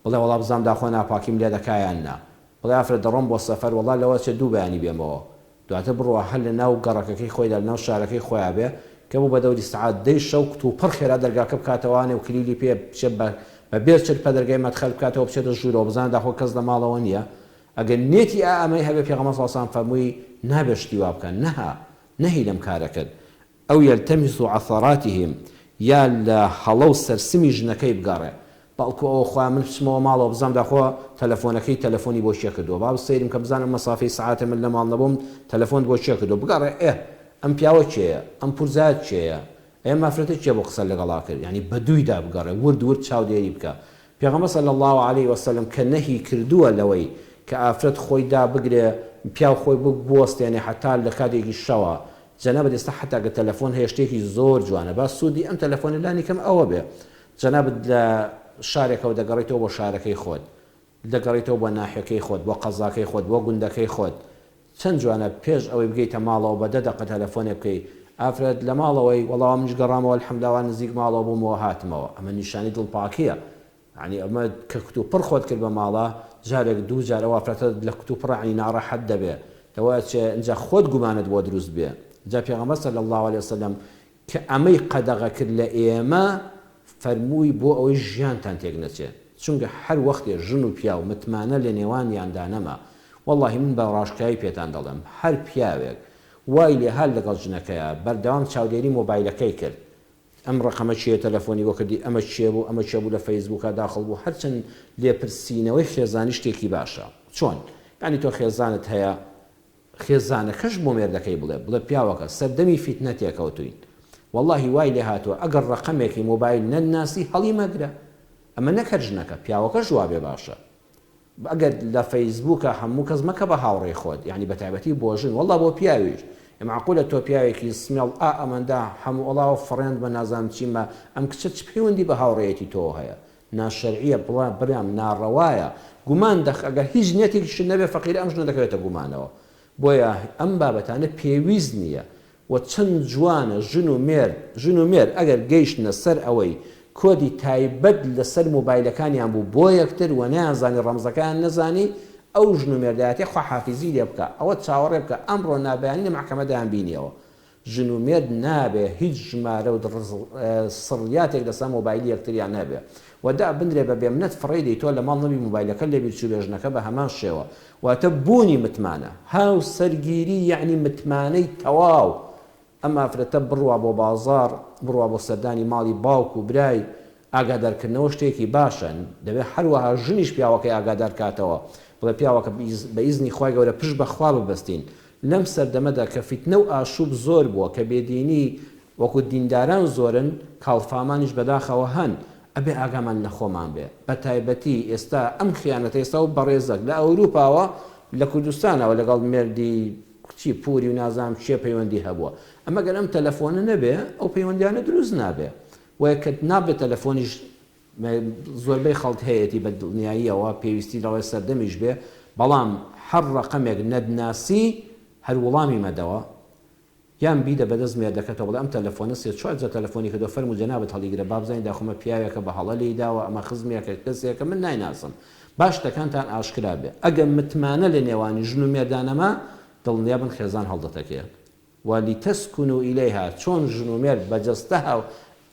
بڵێ وەڵا بزانام داخۆ ناپاکیم لێ دەکایان نا بڵێ ئافرەت دەڕۆم بۆ سەفەر وەڵا لەوە چێ دوو بەیانی بێمەوە دواتر بڕوە هەر لە ناو گەڕەکەکەی خۆیدا لە ناو شارەکەی خۆیان بێ کە بوو بە دەوری سعات دەی شەو کتوپڕ خێرا دەرگاکە بکاتەوانێ و کلیلی پێ بچێت بە بێر چرت پە دەرگای مەدخەل بکاتەوە بچێتە ژوورەوە بزانە داخۆ کەس لە ماڵەوە نییە ئەگەر نێتی ئەمەی هەبێ پێغەمبەر صلی الله علیه وسلم فەرمووی نابێ شتی وا بکەن نەها نەهی لەم کارەکەت ئەو یەلتەمیس عەثەراتیهم یا لە هەڵە و سەرسمی ژنەکەی بگەڕێ بەڵکو ئەوە خوا من بچمەوە ماڵەوە بزانم داخۆ تەلەفۆنەکەی تەلەفۆنی بۆ چێ کردووە با بسەیرم کە بزانم مەسافەی سعاتە من لە ماڵ نەبووم تەلەفۆن بۆ چێ کردووە بگەڕێ ئەم پیاوە چێیە ئەم پورزات چێیە ئەم ئافرەتە چێ بۆ قسە لەگەڵا کرد یعنی بەدوویدا بگەڕێ ورد ورد چاودێری بکە پێغەمبەر صلی الله عليه وسلم کە نەهی کردووە لەوەی کە ئافرەت خۆی دابگرێ پیاو خۆی بوەستێنێ حتا لە کاتێکی شەوە جەنابەت ئێستا حتا کە تەلەفۆن هەیە شتێکی زۆر جوانە با سوودی ئەم تەلەفۆنە لانی کەم ئەوە بێ جەنابەت لە شارێکەوە دەگەڕێتەوە بۆ شارەکەی خۆت دەگەڕێتەوە بۆ ناحیەکەی خۆت بۆ قەزاکەی خۆت بۆ گوندەکەی خۆت چەند جوانە پێش ئەوەی بگەیتە ماڵەوە بە 10 دقە تەلەفۆنێ بکەی ئافرەت لە ماڵەوەی وەڵام منیش گەڕامەوە الحەمداوە نزیک ماڵەوە بوومەوە هاتمەوە ئەمە نیشانی دڵپاکیە یعنی ئەمە کە کتوپڕ خۆت کرد بە ماڵە جارێک دوو جار ئەو ئافرەتە لە کتوپڕ عنی ناڕەحەت دەبێ دەوایە چێ ئەنجا خۆت گومانت بۆ دروست بێ جا پێغەمبەر صلی الله عليه وسلم کە ئەمەی قەدەغە کرد لە ئێمە فەرمووی بۆ ئەوەی ژیانتان تێک نەچێت چونکە هەر وەختێ ژن و پیا و متمانە لە نێوانیاندا نەما واللهی من بە ڕاشکایی پێتان دەڵێم هەر پیاوێک وای لێ هەر لەگەڵ ژنەکەیە بەردەوام چاودێری مۆبایلەکەی کرد ئەم ڕقەمە چیە تەلەفۆنی بۆ کردی ئەمە چێ بوو ئەمە چێ بوو لە فەیسبووکە داخڵ بوو هەرچەند لێپرسینەوەی خێزانی شتێکی باشە چۆن ینی تۆ خێزانت هەیە خێزانەکەش بۆ مێردەکەی بڵێ پیاوەکە سەردەمی فیتنە تێکەوتوین واللهی وای لێ هاتووە ئەگەر ڕقەمێکی مۆبایل نەناسی هەڵی مەگرە ئەمە نەکرد ژنەکە پیاوەکە ژوابێ باشە ئەگەر لە فەیسبووکە هەموو کەس مەکە بە هاوڕێی خۆت یعنی بە تایبەتی بۆ ژن والله بۆ پیاویش معقولە تۆ پیاوێکی سمێڵ ئەمەندا هەموو وەڵاوە فڕێند بە نازانم چیمە ئەم کچە چ پەیوەندی بە هاوڕێیەتی تۆ هەیە ناشەرعیە بڕیان ناڕەوایە گومان ئەگەر هیچ نێتێکی شت نەبێ فەقیرە ئەم ژنە دەکەوێتە گومانەوە بۆیە ئەم بابەتانە پێویست نییە و چەند جوانە ژن و مێر ئەگەر گەیشتنە سەر ئەوەی کۆدی تایبەت لەسەر مۆبایلەکانیان بوو بۆ یەکتر و نەیانزانی ڕەمزەکان نەزانی ئەو ژن و مێردایەتی خواحافیزی لێ بکە ئەوە چاوەڕێ بکە ئەمڕۆ نابیانی لە محکەمەدایان بینیەوە ژن و مێرد نابێ هیچ ژمارە و سڕیاتێک لەسەر مۆبایلی یەکتریان نابێ وەدا بندرێ بە بێمنەت فڕێ دەی تۆ لە ماڵ نەبی مۆبایلەکە لێ بیرچوو بێژنەکە بە هەمان شێوە واتە بوونی متمانە هاو سەرگیری یعنی متمانەی تەواو ئەم ئافرەتە بڕوا بۆ بازار بڕوا بۆ سەردانی ماڵی باوک و برای ئاگادارکردنەوە شتێکی باشە دەبێت هەروەها ژنیش پیاوەکەی ئاگادار کاتەوە بڵێ پیاوەکە بە ئیزنی خۆی گەورە پشت بەخوا ببەستین لەم سەردەمەدا کە فیتنە و ئاشوب زۆر بووە کە بێدینی وەکو دینداران زۆرن کاڵفامانیش بەداخەوە هەن ئەبێ ئاگامان لە خۆمان بێ بە تایبەتی ئێستا ئەم خیانەتە ئێستا و بەڕێزەک لە ئەوروپاوە لە کوردستانەوە لەگەڵ مێردی کچی پوری و نازام چێ پەیوەندی هەبووە ئەمە گەر ئەم تەلەفۆنە نەبێ ئەو پەیوەندیانە دروست نابێ وایە کە نابێت تەلەفۆنیش زۆربەی خەڵک هەیەی بە دڵنیاییەوە پێویستی لەوەی سەردەمیش بێ بەڵام هەر ڕقەمێک نەدناسی هەر وەڵامی مەدەوە یان بیدە بەدەست مێردەکەتەوە بڵێ ئەم تەلەفۆنە سێ چوار جار تەلەفۆنی کردو فەرموو جەنابەت هەڵیگرە با بزانین داخۆمە پیاوێکە بە هەڵە لێی داوە ئەمە خزمێکە کەسێکە من نایناسم باش دەکانتان ئاشکرا بێ ئەگەر متمانە لە نێوانی ژن و مێردانەما دڵنیا بن خێزان هەڵدەتەکێت ولیتەسکونوا ئیلەیها چۆن ژن و مێرد بەجەستەها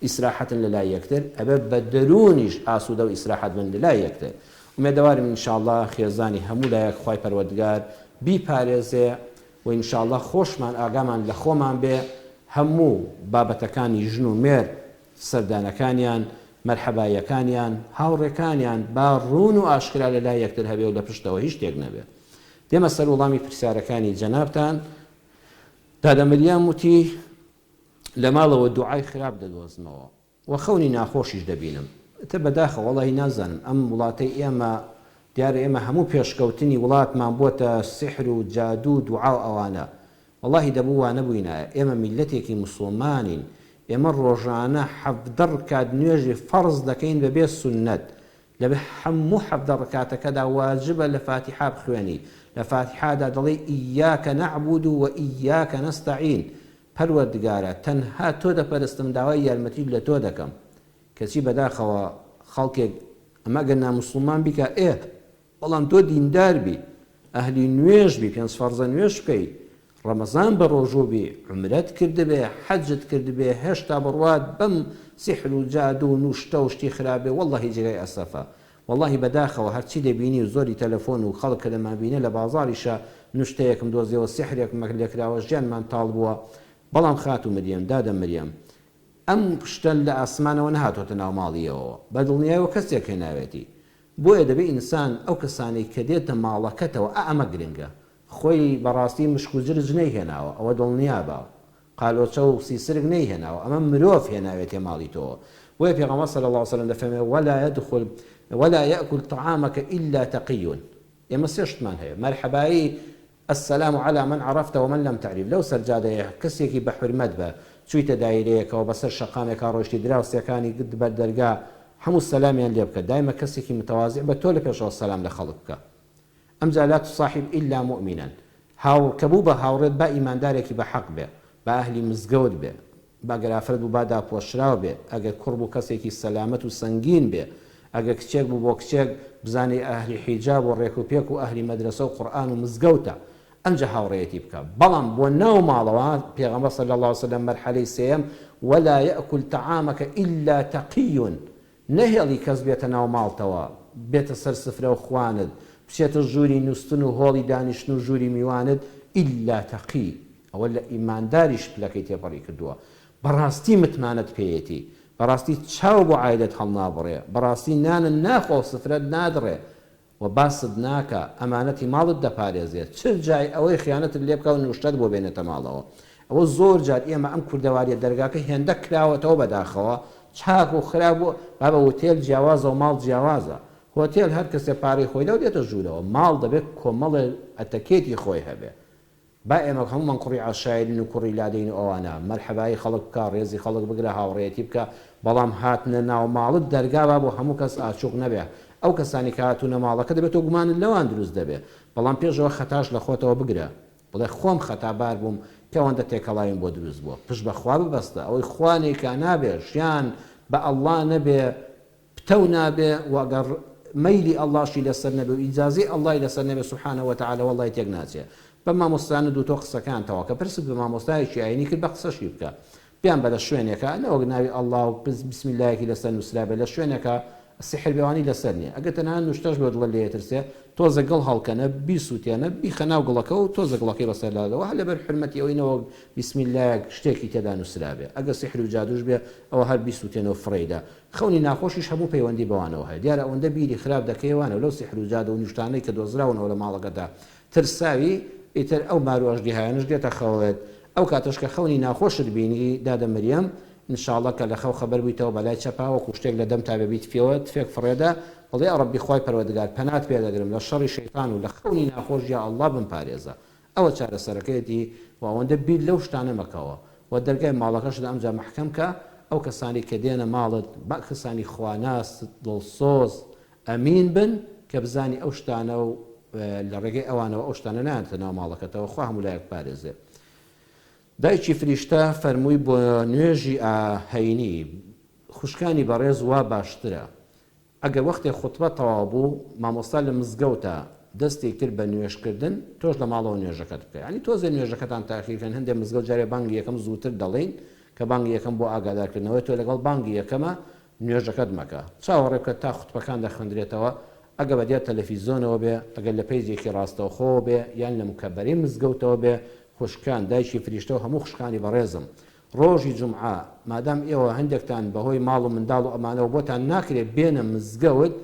ئیسراحەتن لەلای یەکتر ئەبێ بە دەرونیش ئاسوودە و ئیسراحەت بن لەلای یەکتر ومێدەوارم ئینشاءڵڵا خێزانی هەموو لایەک خوای پەروەردگار بیپارێزێ و ئینشاءڵڵا خۆشمان ئاگامان لە خۆمان بێ هەموو بابەتەکانی ژن و مێر سەردانەکانیان مەرحەبایەکانیان هاوڕێکانیان با ڕوون و ئاشکرا لە لای یەکتر هەبێ و لە پشتەوە هیچ شتێک نەبێت. دێمە سەر وەڵامی پرسیارەکانی جەنابتان. دادە مریام وتی لە ماڵەوە دوعای خراپ دەدۆزمەوە و خەونی ناخۆشیش دەبینم. تە بەداخە وەڵی نازانم ئەم وڵاتەی ئێمە دیارە ئێمە هەموو پێشکەوتنی وڵاتمان بۆتە سحر و جادو و دوعا و ئەوانە. وەڵاهی دەبوو وانە بووینە ئێمە میلەتێکی موسڵمانین. ئێمە ڕۆژانە 17 ڕکات نوێژی فەرز دەکەین بەبێ سونەت لە هەموو 17 ڕکاتەکەدا واجبە لە فاتحا بخوێنی. لە فاتحادا دەڵێ ئیاکە نەعبود و ئیاکە نەستەعین. پەروەردگارە تەنها تۆ دەپەرستم داوای یارمەتی لە تۆ دەکەم. کەچی بەداخەوە خەڵکێک ئەمە گەر ناموسڵمان بیکە بەڵام تۆ دیندار بی ئەهلی نوێژ بی پێنج فەرزە نوێژ بکەی ڕەمەزان بە ڕۆژوو بی عومرەت کردبێ حەجت کردبێ هێشتا بڕوات بەم سیحر و جادو و نوشتە و شتی خراپێ وەڵڵاهی جێگای ئەسەفە. وەڵڵاهی بەداخەوە هەرچی دەبینی و زۆری تەلەفۆن و خەڵک کە دەمابینە لە بازاریشە نوشتەیەکم دۆزیەوە سیحرێک مەک لێکراوە ژیانمان تاڵ بووە. بەڵام خات و مریەم دادە مریەم ئەم شتە لە ئاسمانەوە نەهاتۆتە ناو ماڵیەوە بە دڵنیایەوە کەسێک هێناوێتی. بۆیە دەبێت ئینسان ئەو کەسانەی کە دێتە ماڵەکەتەوە ئەمە گرنگە خۆی بەڕاستی مشک و جرج نەیهێناوە ئەوە دڵنیا بە قالۆچە و سیسرگ نەیهێناوە ئەمە مرۆڤ هێناوێتێ ماڵی تۆوە. بۆیە پێغەمبەر صلی الله علیه وسلم دەفەرمێ ولا يأكل طعامك إلا تقي. ئێمە سێ شتمان هەیە مەرحەبایی السلام على من عرفت ومن لم تعرف. لەو سەرجادەیە کەسێکی بە حورمەت بە چوویتە دایرەیەکەوە بەسەر شەقامێکا ڕۆیشتی دراوسەکانی گرت بەر دەرگا هەموو سەلامیان لێ بکە دایمە کەسێکی متەواضع بە تۆ لە پێشەوە سەلام لە خەڵک بکە. ئەمجا لا تصاحب إلا مؤمنا کە بوو بە هاوڕێت با ئیماندارێکی بە حەق بێ با ئەهلی مزگەوت بێ با گەرافرەت بوو با داپۆشراو بێ ئەگەر کوڕ بوو کەسێکی سەلامەت و سەنگین بێ ئەگەر کچێک بوو بۆ کچێک بزانێ ئەهلی حیجاب و ڕێک و پێک و ئەهلی مەدرسە و قورئان و مزگەوتە ئەمجا هاوڕێیەتی بکە. بەڵام بۆ ناو ماڵەوە پێغەمبەر صلی الله علیه وسلم مەرحەلەی سێیەم ولا يأكل طعامك إلا تقي نەهێڵی کەس بێتە ناو ماڵتەوە بێتە سەر سفرە و خوانت بچێتە ژووری نووستن و هۆڵی دانیشتن و ژووری میوانت إلا تقي ئەوە لە ئیمانداریش پلەکەی تێپەڕی کردووە. بەڕاستی متمانەت پێیەتی بەڕاستی چاو بۆ عایدەت هەڵ نابڕێ بەڕاستی نانت ناخۆ و سفرەت نادڕێ و باست ناکە ئەمانەتی ماڵت دەپارێزێت چ جای ئەوەی خیانەتت لێ بکە و نوشتەت بۆ بێنێتە ماڵەوە. ئەوە زۆر جار ئێمە ئەم کوردەواریە دەرگاکە هێندە کراوەتەوە بەداخەوە چاک و خراپ بوو با بە هۆتێل جیاوازە و ماڵ جیاوازە. هۆتێل هەر کەسێ پارەی خۆی لەو دێتە ژوورەوە ماڵ دەبێت کۆمەڵێ ئەتەکێتی خۆی هەبێ. با ئێمە هەمومان کوڕی عاشایرین و کوڕی لادەین و ئەوانە مەرحەبایی خەڵک بکە ڕێزی خەڵک بگرە هاوڕێتی بکە بەڵام هاتنە ناو ماڵت دەرگا با بۆ هەموو کەس ئاچوق نەبێ. ئەو کەسانی کە هاتوونە ماڵەکە دەبێت تۆ گومانت لەوان دروست دەبێت بەڵام پێشەوە خەتاش لە خۆتەوە بگرە بڵێ خۆم خەتابار بووم پێوەندە تێکەڵایم بۆ دروست بووە پشت بەخوا ببەستە ئەوەی خوانێکە نابێ ژیان بە ئەڵڵا نەبێ پتەو نابێ وەگەر مەیلی ئەڵڵاشی لەسەر نەبێ و ئیجازەی ئەڵڵای لەسەر نەبێ سوبحانەهو وتەعالە وەڵڵای تێک ناچێ. بە مامۆستانە دوو تۆ قسەکانتەوە کە پرست بە مامۆستایەکی ئاینی کرد بە قسەشی بکە پیان بە لە شوێنێکە نەوەک ناوی ئەڵڵا و بسم اللهیەکی لەسەر نووسرابێ لە شوێنێکە سحر بێوانی لەسەر نییە ئەگەر تەنها نوشتەش بۆ دڵە لێترسێ تۆزە گەڵ هەڵکەنە بیسووتێنە بیخە ناو گڵەکە و تۆزە گڵەکەی بەسەردادەوە هەر لەبەر حرمەتی ئەوەینەوە بسم اللهیەک شتێکی تێدا نووسرابێ ئەگەر سحر و جادوش بێ ئەوە هەر بیسووتێنەوە فڕێدا خەونی ناخۆشیش هەموو پەیوەندی بەوانەوە هەیە دیارە ئەوەندە بیری خراپ دەکەیوانە لەو سحر و جادو و نیشتانەی کە دۆزراونەوە لە ماڵەکەدا ترساوی ئیتر ئەو ماروەژدی هایانش دێتە خەوێت ئەو کاتەش کە خەونی ناخۆشت بینی دادە مریەم انشاءالله کە لە خەو خەبەر بوویتەوە بەلای چەپاوەکو شتێک لە دەم تا ببیت فێوە تفێک فڕێدا بڵێ یا ڕەبی خوای پەروەردگار پەنات پێ دەگرم لە شەڕی شەیطان و لە خەونی ناخۆش یا ئەڵڵا بمپارێزە. ئەوە چارەسەرەکەیەتی و ئەوەندە بیر لەو شتانە مەکەوە و دەرگای ماڵەکەشدا ئەمجا محکەم کە ئەو کەسانی کە دێنە ماڵت با کەسانی خواناس دڵسۆز ئەمین بن کە بزانی ئەو شتانە و لە ڕێگەی ئەوانەوە ئەو شتانە نایەنتە ناو ماڵەکەتەوە خوا هەموو لایەک پارێزێ. دایکی فریشتە فەرمووی بۆ نوێژی ئاهەینی خوشکانی بەڕێز وا باشترە ئەگەر وەختێ خوتبە تەواو بوو مامۆستا لە مزگەوتە دەستی کرد بە نوێژکردن تۆش لە ماڵەوە نوێژەکەت بکە ینی تۆزێ نوێژەکەتان تاخیرکەن هەندێک مزگەوت جارێ بانگی یەکەم زووتر دەڵێن کە بانگی یەکەم بۆ ئاگادارکردنەوەی تۆ لەگەڵ بانگی یەکەمە نوێژەکەت مەکە چاوەڕێ بکە تا خوتبەکان دەخوێندرێتەوە ئەگە بەدیات تەلەڤیزۆنەوە بێ ئەگەر لە پەیزێکی ڕاستەوخۆ بێ یان لە مکەبەری مزگەوتەوە بێ خوشکان دایکی فریشتە و هەموو خوشکانی بەڕێزم ڕۆژی جومعە مادام ئێوە هەندێکتان بەهۆی ماڵ و منداڵ و ئەمانەوە بۆتان ناکرێت بێنە مزگەوت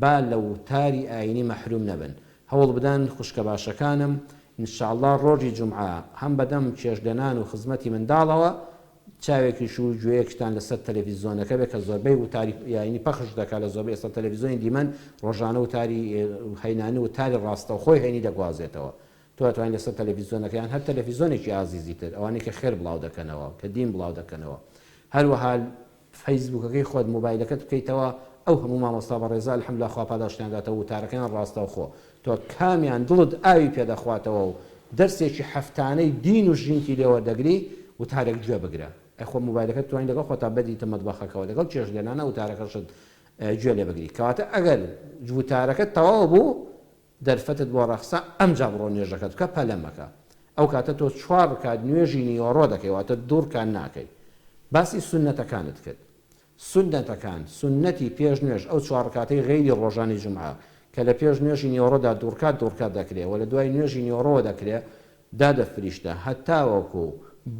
با لە وتاری ئاینی مەحروم نەبن هەوڵ بدەن خوشکە باشەکانم ئینشاءڵڵا ڕۆژی جومعە هەم بەدەم چێژدەنان و خزمەتی منداڵەوە چاوێکیش و گوێیەکتان لەسەر تەلەڤیزۆنەکە بێت کە زۆربەی وتاری یاینی پەخش دەکات لە زۆربەی ئێستا تەلەڤیزۆنی دیمەن ڕۆژانە وتاری هەینانی وتاری ڕاستەوخۆی هێنی دەگوازێتەوە تۆ ئەتوانین لەسەر تەلەڤیزۆنەکەیان هەر تەلەڤیزۆنێکی ئازیزی تر ئەوانەی کە خێر بڵاو دەکەنەوە کە دین بڵاو دەکەنەوە هەروەها فەیسبووکەکەی خۆت مۆبایلەکەت بکەیتەوە ئەو هەموو مامۆستا بەڕێزا الحەمدوللا خوا پاداشتیانداتەوە وتارەکەیان ڕاستەوخۆ تۆ کامیان دڵت ئاوی پێدەخواتەوە و دەرسێکی هەفتانەی دین و ژینکی لێوە دەگری وتارێک گوێ بگرە ئەخۆ مۆبایلەکەت توانین لەگەڵ خۆتا بەدیتە مەتبەخەکەەوە لەگەڵ چێژلێنانە وتارەکەشت گوێ لێ بگری کەواتە ئەگەر وتارەکەت تەواو بوو دەرفەتت بۆ ڕەخسا ئەمجا بڕۆ نوێژەکەت بکە پەلەمەکە ئەو کاتە تۆ 4 کات نوێژی نیوەڕۆ دەکەی واتە دوورکان ناکەی باسی سونەتەکانت کرد سنەتەکان سنەتی پێش نوێژ ئەو 4 کاتەی غەیری ڕۆژانی جومعە کە لە پێش نوێژی نیوەڕۆدا دوورکات دەکرێت و لە دوای نوێژی نیوەڕۆ دەکرێت دادەفریشتە هەتاوەکو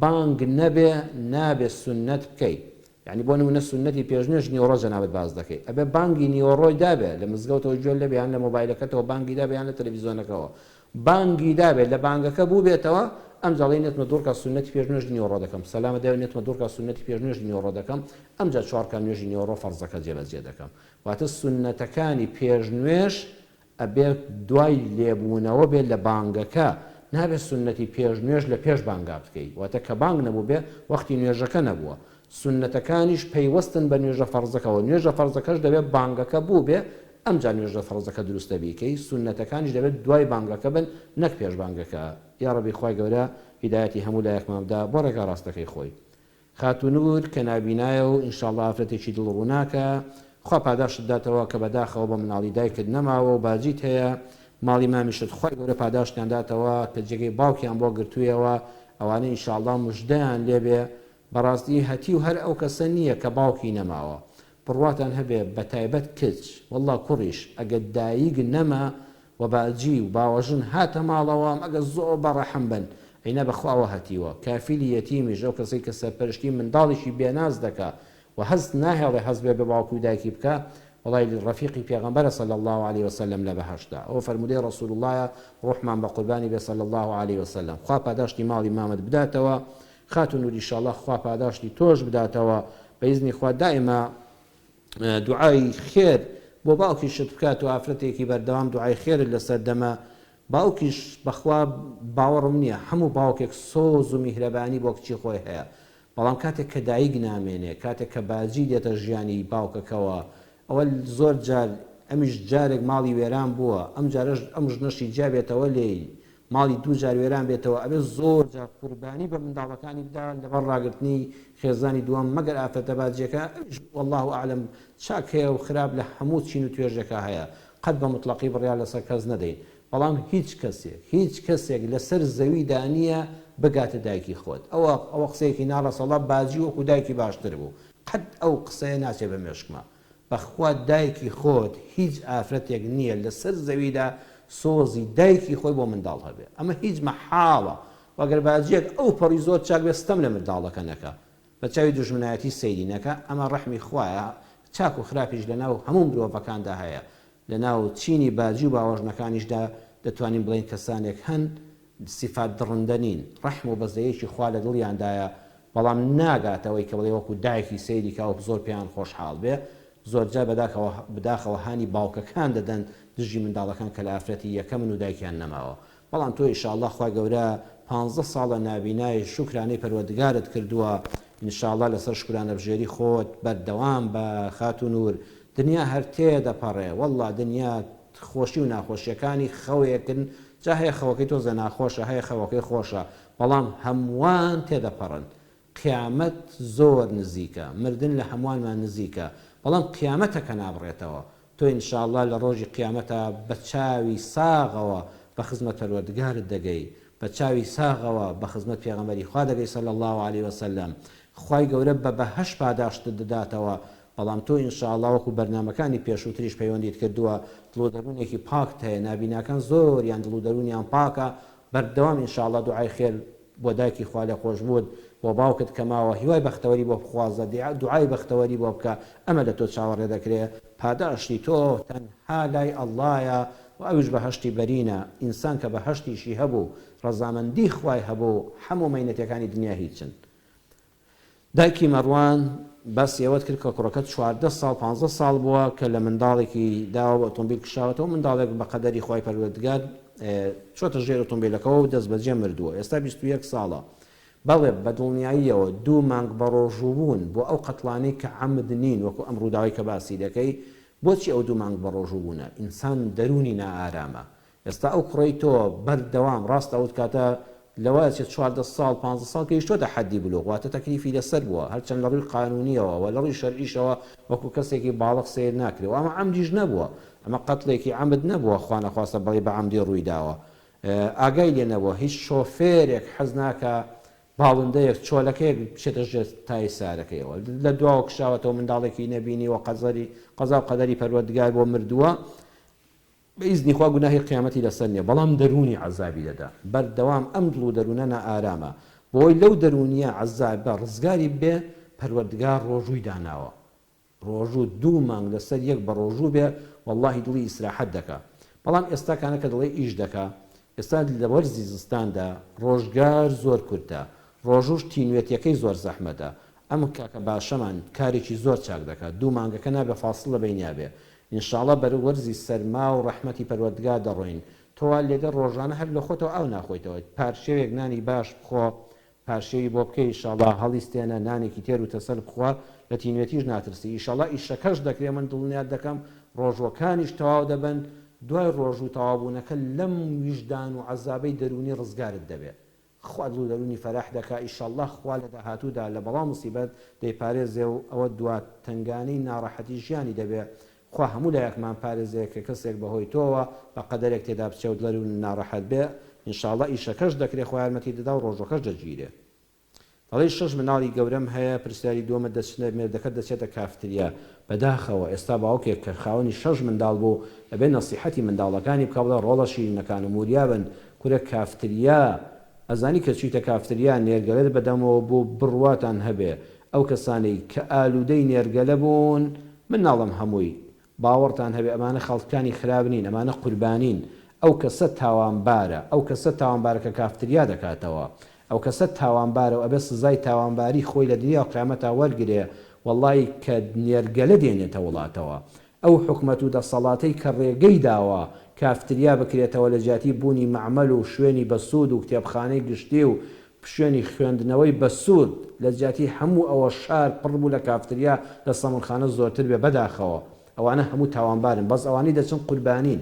بانگ نەبێ نابێ سنەت بکەیت یعنی بۆ نمونە سنەتی پێش نوێژ نیوەڕۆ جەنابەت باز دەکەیت ئەبێ بانگی نیوەڕۆی دابێ لە مزگەوتەوە گوێ لەبێ یان لە مۆبایلەکەتەوە بانگی دابێ یان لە تەلەڤیزۆنەکەەوە بانگی دابێت لە بانگەکە بوو بێتەوە ئەم جاڵی نێتمە دوورکە سنەتی پێش نوێژ نیوەڕۆ دەکەم سەلامە داوێت نێتمە دوورکە سنەتی پێش نوێژ نیوەڕۆ دەکەم ئەمجا 4 کات نوێژی نیوەڕۆ فەرزەکە جێبەجێ دەکەم واتە سنەتەکانی پێش نوێژ ئەبێ دوای لێبوونەوە بێت لە بانگەکە نابێت سنەتی پێش نوێژ لە پێش بانگا بکەیت واتە کە بانگ نەبوو بێ وەختی نوێژەکە نەبووە سنەتەکانیش پەیوەستن بە نوێژە فەرزەکەەوە نوێژە فەرزەکەش دەبێت بانگەکە بوو بێ ئەمجا نوێژە فەرزەکە دروستە بیکەی سنەتەکانیش دەبێت دوای بانگەکە بن نەک پێش بانگەکە یا ڕەبی خوای گەورە هیدایەتی هەموو لایەکماندا بۆ ڕێگا ڕاستەکەی خۆی خاتونور کە نابینایە و ئینشاءڵڵا ئافرەتێکی دڵڕووناکە خوا پاداشت داتەوە کە بەداخەوە بە مناڵی دایکت نەماوە و باجیت هەیە ماڵی مامیشت خوای گەورە پاداشتیان داتەوە کە جێگەی باوکیان بۆ گرتوویەوە ئەوانەی ئینشاءڵڵا موژدەیان لێبێ بەڕاستی هەتی و هەر ئەو کەسە نییە کە باوکی نەماوە بڕواتان هەبێ بە تایبەت کچ وەڵڵا کوڕیش ئەگە دایک نەما و باجی و باوەژن هاتە ماڵەوە ئەگە زۆر بەڕەحەم بن عینە بەخواوە هەتیوە کافیلی یەتیمیش ئەو کەسەی کە سەرپەرشتی منداڵیشی بێناز دەکا و هەست ناهێڵێ هەست بێ بە باوکو و دایکی بکە وڵای ڕەفیقی پێغەمبەرە صلی الله عليه وسلم لە بەهەشتا ئەو فەرمودەی ڕەسوول اللهە ڕوحمان بە قوربانی بێ صلی الله عليه وسلم خوا پاداشتی ماڵی مامەت بداتەوە خاتون و ئینشاءڵڵا خوا پاداشتی تۆش بداتەوە بە ئیزنی خوا دائما دوعای خێر بۆ باوکیشت بکات و ئافرەتێکی بەردەوام دوعای خێرت لەسەر دەمە باوکیش بەخوا باوەڕم نییە هەموو باوکێک سۆز و میهرەبانی بۆ کچی خۆی هەیە بەڵام کاتێک کە دایک نامێنێ کاتێک کە باجی دێتە ژیانی باوکەکەەوە ئەوە زۆر جار ئەمیش جارێک ماڵی وێران بووە ئەم جارش ئەم ژنەشی جابێتەوە لێی ماڵی 2 جار وێران بێتەوە ئەبێ زۆر جار قوربانی بە منداڵەکانی بدا لەبەر ڕاگررتنی خێزانی دووەم مەگەر ئافرەتە باجێکە والله ئاعلم چاک هەیە و خراپ لە هەموو چین و توێژەکە هەیە قەت بە مطلقی بڕیا لەسەر کەس نەدەین بەڵام هیچ کەسێک لەسەر زەویدا نییە بگاتە دایکی خۆت ئەوە قسەیەکی ناڕەسەڵا باجی وەکو دایکی باشتر بوو قەت ئەو قسەیە ناچێ بە مێشکمە بەخوا دایکی خۆت هیچ ئافرەتێک نییە لەسەر زەویدا سۆزی دایکی خۆی بۆ منداڵ هەبێ ئەمە هیچ مەحاڵە وەگەر باجیەک ئەو پەڕی زۆر چاک بێستەم لە منداڵەکە نەکە بە چاوی دژمنایەتی سەیری نەکە ئەمە ڕەحمی خوایە چاک و خراپیش لەناو هەموو مرۆڤەکاندا هەیە لەناو چینی باجی و باوەژنەکانیشدا دەتوانین بڵین کەسانێک هەن سیفات دڕندە نین ڕەحم و بەزەیەکی خوا لە دڵیاندایە بەڵام ناگاتەوەی کە بڵێ وەکو دایکی سەیری کا و زۆر پێیان خۆشحاڵ بێ زۆرجار بەداخەوە هانی باوکەکان دەدەن دژی منداڵەکان کە لە ئافرەتی یەکەمن و دایکیان نەماوە بەڵام تۆ ئینشاءڵڵا خوا گەورە 15 ساڵە نابینای شکرانەی پەروەردگارت کردووە ئینشاءڵڵا لەسەر شکرانە بژێری خۆت بەردەوام بە خاتونور دنیا هەر تێدەپەڕێ وەڵڵا دنیا خۆشی و ناخۆشیەکانی خەوێکن جا هەیە خەوەکەی تۆزە ناخۆشە هەیە خەوەکەی خۆشە بەڵام هەمووان تێدەپەڕن قیامەت زۆر نزیکە مردن لە هەمووانمان نزیکە بەڵام قیامەتەکە نابڕێتەوە تۆ ئینشاءڵڵا لە ڕۆژی قیامەتە بە چاوی ساغەوە بە خزمەت پەروەردگارت دەگەی بە چاوی ساغەوە بە خزمەت پێغەمبەری خوا دەگەی صلی الله عليه وسلم خوای گەورە بە بەهەش پاداشت دەداتەوە بەڵام تۆ ئینشاءڵڵا وەکو بەرنامەکانی پێشووتریش پەیوەندیت کردووە دڵ و دەروونێکی پاکت هەیە، نابیناکان زۆریان دڵ و دەروونیان پاکە، بەردەوام ئینشاءڵڵا دوعای خێر بۆ دایکی خوا لێ خۆش بووت بۆ باوکت کەماوە، هیوای بەختەوەری بۆ بخوازە، دوعای بەختەوەری بۆ بکە، ئەمە لە تۆ چاوەڕێ دەکرێت. پاداشتی تۆ تەنها لای ئەڵڵایە و ئەوش بەهەشتی بەرینە. ئینسان کە بەهەشتیشی هەبوو، ڕەزامەندی خوای هەبوو، هەموو مەینەتەکانی دنیا هیچن. دایکی مەڕوان باسی ئەوەت کرد کە کوڕەکەت 14 ساڵ 15 ساڵ بووە کە لە منداڵێکی داوە بە ئۆتۆمبیل کشاوەتەوە، منداڵێک بە قەدەری خوای پەروەردگار چۆتە ژێر ئۆتۆمبیلەکەەوە و دەست بەجێ مردووە. ئێستا 21 ساڵە. بەڵێ بە دڵنیاییەوە 2 مانگ بە ڕۆژوو بوون بۆ ئەو قەتڵانەی کە عەمد نین، وەکو ئەم ڕووداوی کە باسی دەکەی. بۆچی ئەو 2 مانگ بە ڕۆژوو بوونە؟ ئینسان دەرونی نائارامە. ئێستا ئەو کوڕەی تۆ بەردەوام ڕاستە ئەوت کاتە لەوایە 14 ساڵ 15 ساڵ کەیشتۆتە حەدی بلوغ، واتە تەکلیفی لەسەر بووە، هەرچەند لە ڕووی قانونیەوە و لە ڕووی شەرعیشەوە وەکو کەسێکی باڵغ سیر ناکرێت. ئەمە عەمدیش نەبووە، ئەمە قەتڵێکی عەمد نەبووە، خوا نەخواستە بەڵێ بە عەمدی ڕووی داوە. ئاگای لێ نەبووە، هیچ شۆفێرێک حەز ناکە باڵندەیەک چۆلەکەیەک بچێتە ژێر تای سارەکەیەوە، لە دواوە کشاوەتەوە منداڵێکی نەبینی و قەزا و قەدەری پەروەردگار بۆ مردووە، بەئیزنی خوا گوناهی قیامەتی لەسەر نییە، بەڵام دەرونی عەزابی دەدا. بەردەوام ئەم دڵ و دەروونە نائارامە، بۆی لەو دەرونیە عەزاب بە ڕزگاری بێ پەروەردگار ڕۆژووی داناوە، ڕۆژوو 2 مانگ لەسەر یەک بە ڕۆژوو بێ، وەڵڵاهی دڵی ئیسراحەت دەکا. بەڵام ئێستا کانەکە دڵێ ئیش دەکا، ئێستا لە وەرزی زستاندا ڕۆژگار زۆر کورتە، ڕۆژوش تینوێتیەکەی زۆر زەحمەتە. ئەم کاکە باشەمان کارێکی زۆر چاک دەکات، 2 مانگەکە نابێ فاسڵ لە بینیا بێ. ئینشاءڵڵا بەرە وەرزی سەرما و ڕەحمەتی پەروەردگار دەڕۆین. تۆوا لێدە ڕۆژانە هەر لە خۆتەوە ئەو ناخۆیتەوە، پارچەوێک نانی باش بخۆ، پارچەوی بۆ بکەی، ئینشاءڵڵا هەڵیستێنە نانێکی تێر و تەسەر بخوا، لە تینوێتیش ناترسی. ئینشاءڵڵا ئیشەکەش دەکرێ، من دڵنیات دەکەم ڕۆژوەکانیش تەواو دەبن، دوای ڕۆژ و تەواوبوونەکە لەم ویژدان و عەزابەی دەرونی ڕزگارت دەبێت. خوا دڵ و دەرونی فەرەح دەکا. ئینشاءڵڵا خوا لە داهاتوودا لە بەڵام موسیبەت دەیپارێزێ و ئەوە دوات تنگانەی ناڕەحەتی ژیانی دەبێت. خوا هەموو لایەکمان پارێزەیە کە کەسێک بەهۆی تۆوە بە قەدەرێک تێدا بچێ و دڵ و ناڕەحەت بێ. ئینشاءڵڵا ئیشەکەش دەکرێت، خوا یارمەتی دەدا و ڕۆژەکەش دەگیرێ. دەڵێ 6 مناڵی گەورەم هەیە، پرسیاری دووەمە مێردەکە دەچێتە کافتریا. بەداخەوە ئێستا باوکێک کە خاوەنی 6 منداڵ بوو ئەبێ نەسیحەتی منداڵەکانی بکە، بڵێ ڕۆڵە شیرینەکان و موریا بن، کورە کافتریا ئەزانی کە چیتە کافتریا نێرگەلێت بەدەمەوە بۆ بڕواتان هەبێ. ئەو کەسانەی کە ئالوودەی نێرگەلە بوون، من ناڵم هەمووی باوەڕتان هەبێ ئەمانە خەڵکانی خراپ نین، ئەمانە قوربانین. ئەو کەسە تاوانبارە، ئەو کەسە تاوانبارەکە کافتریا دەکاتەوە، ئەو کەسە تاوانبارە و ئەبێ سزای تاوانباری خۆی لە دنیا و قیامەتا وەرگرێ، وەڵڵی کە نێرگەلە دێنێتە وڵاتەوە. ئەو حکومەت و دەسەڵاتەی کە ڕێگەی داوە کافتریا بکرێتەوە لە جیاتی بوونی مەعمەل و شوێنی بەسوود و کتێبخانەی گشتی و شوێنی خوێندنەوەی بەسوود، لە جیاتی هەموو ئەوە شار پڕ بوو لە کافتریا، لە سەمونخانە زۆرتر بێ. بەداخەوە ئەوانە هەموو تاوانبارن، بەس ئەوانی دەچن قوربانین.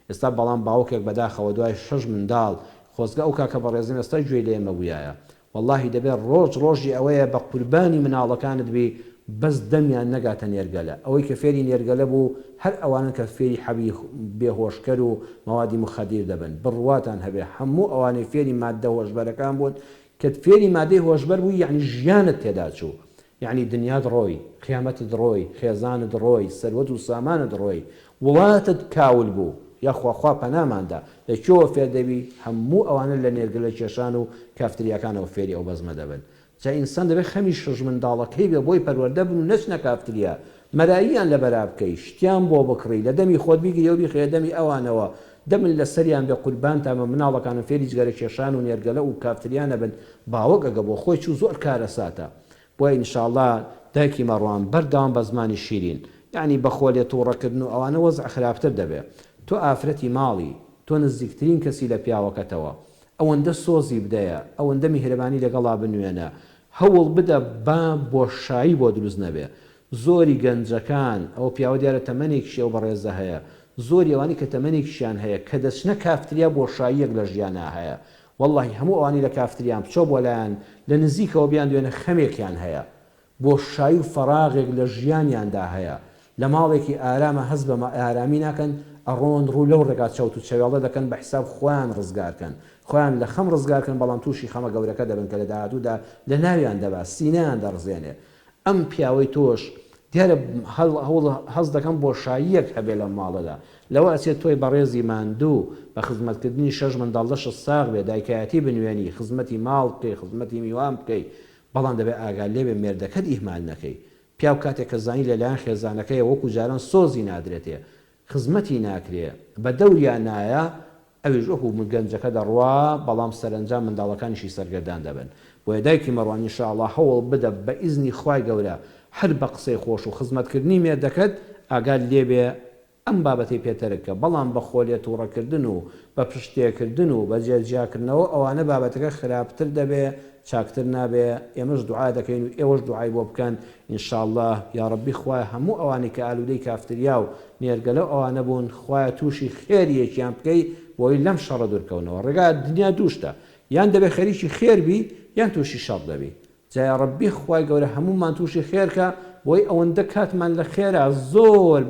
ئێستا بەڵام باوکێک بەداخەوە دوای 6 منداڵ خۆزگە ئەو کاکە بەڕێزم ئێستا گوێ لێ ئێمە بوویایە، وەڵڵاهی دەبێت ڕۆژی ئەوەیە بە قوربانی مناڵەکانت بی، بەس دەمیان نەگاتە نێرگەلە. ئەوەی کە فێری نێرگەلە بوو هەر ئەوانە کە فێری حەبی بێهۆشکەر و مەوادی مخەدیر دەبن، بڕواتان هەبێ. هەموو ئەوانەی فێری مادە هۆشبەرەکان بوون کە فێری مادەی هۆشبەر بوو، یعنی ژیانت تێدا چوو، یعنی دنیات ڕۆی، قیامەتت ڕۆی، خێزانت ڕۆی، سەروەت و سامانت ڕۆی، وڵاتت کاول بوو، یاخواخوا پەناماندا لەکوێوە فێر دەبی. هەموو ئەوانە لە نێرگەلە کێشان و کافتریاکانەوە فێری ئەو بەزمە دەبن. جا ئینسان دەبێت خەمی 6 منداڵەکەی بێ بۆی پەروەردە بن و نەچنە کافتریا، مەراییان لە بەرا بکەی، شتیان بۆ بکڕی، لە دەمی خۆت بیگری و بیخێ دەمی ئەوانەوە، دەمن لە سەریان بێ قوربان تامە مناڵەکانە فێری جگەرە کێشان و نێرگەلە و کافتریانە بن. باوەک ئەگە بۆ خۆی چوو زۆر کارە ساتە. بۆیە ئینشاءڵڵا دایکی مەڕوان بەردەوام بە زمانی شیرین، یعنی بەخۆ لێ تووڕەکردن و ئەوانە وەزع خراپتر دەبێت. تۆ ئافرەتی ماڵی، تۆ نزیکترین کەسی لە پیاوەکەتەوە، ئەوەندە سۆزی بدەیە، ئەوەندە میهرەبانی لەگەڵا بنوێنە، هەوڵ بدە با بۆشایی بۆ دروست نەبێ. زۆری گەنجەکان ئەو پیاوە دیارە تەمەنێکیشی ئەو بەڕێزە هەیە، زۆری ئەوانی کە تەمەنێکیشیان هەیە کە دەچنە کافتریا بۆشاییەک لە ژیانە هەیە. وەڵڵاهی هەموو ئەوانی لە کافتریان بچۆ بۆ لایەن لە نزیکەوە بیان دوێنە خەمێکیان هەیە، بۆشایی و فەراغێک لە ژیانیاندا هەیە. لە ماڵێکی ئارامە هەست بە ئارامی ناکەن، ئەڕۆن ڕوو لەو ڕێگات چەوت و چەوێڵە دەکەن بە حیساب خۆیان ڕزگارکەن، خۆیان لە خەم ڕزگارکەن، بەڵام تووشی خەمە گەورەکە دەبن کە لە داهاتوودا لە ناویان دەبا، سینەیان دەڕزێنێ. ئەم پیاوەی تۆش دیارە هەز دەکەم بۆ شاییەک هەبێ لە ماڵەدا لەوە ئەچێت تۆی بەڕێزی ماندوو بە خزمەتکردنی 6 منداڵدەش ساغ بێ دایکایەتی بنوێنی خزمەتی ماڵ بکەی خزمەتی میوان بکەی بەڵام دەبێت ئاگال لێبێ مێردەکەت ئیهمال نەکەی پیاو کاتێک کە زانی لەلایەن خێزانەکەی وەکو جاران سۆزی نادرێتێ خزمەتی ناکرێ بە دەوریان نایە ئەویش وەکو گەنجەکە دەڕوا بەڵام سەرنجام منداڵەکانیشی سەرگەردان دەبن بۆیە دایکی مەڕوان ئینشاءڵڵا هەوڵ بدە بە ئیزنی خوای گەورە هەر بە قسەی خۆش و خزمەتکردنی مێردەکەت ئاگال لێبێ ئەم بابەتی پێتەرکە بەڵام بە خۆلێت تووڕەکردن و بە پشتێکردن و بە جێرجیاکردنەوە ئەوانە بابەتەکە خراپتر دەبێ چاکتر نابێ ئێمەش دوعا دەکەین و ئێوەش دوعای بۆ بکەن ئینشاءڵڵا یا ڕەبی خوایە هەموو ئەوانەی کە ئالوودەی کافتریا و نێرگەلە ئەوانە بوون خوایە تووشی خێریەکیان بکەی بۆی لەم شەڕە دوورکەونەوە ڕێگا دنیا دووشتە یان دەبێ خەریکی خێربی یان تووشی شەڕ دەبی جای ڕەبی خوای گەورە هەمومان تووشی خێرکە بۆی ئەوەندە کاتمان لە خێرە زۆر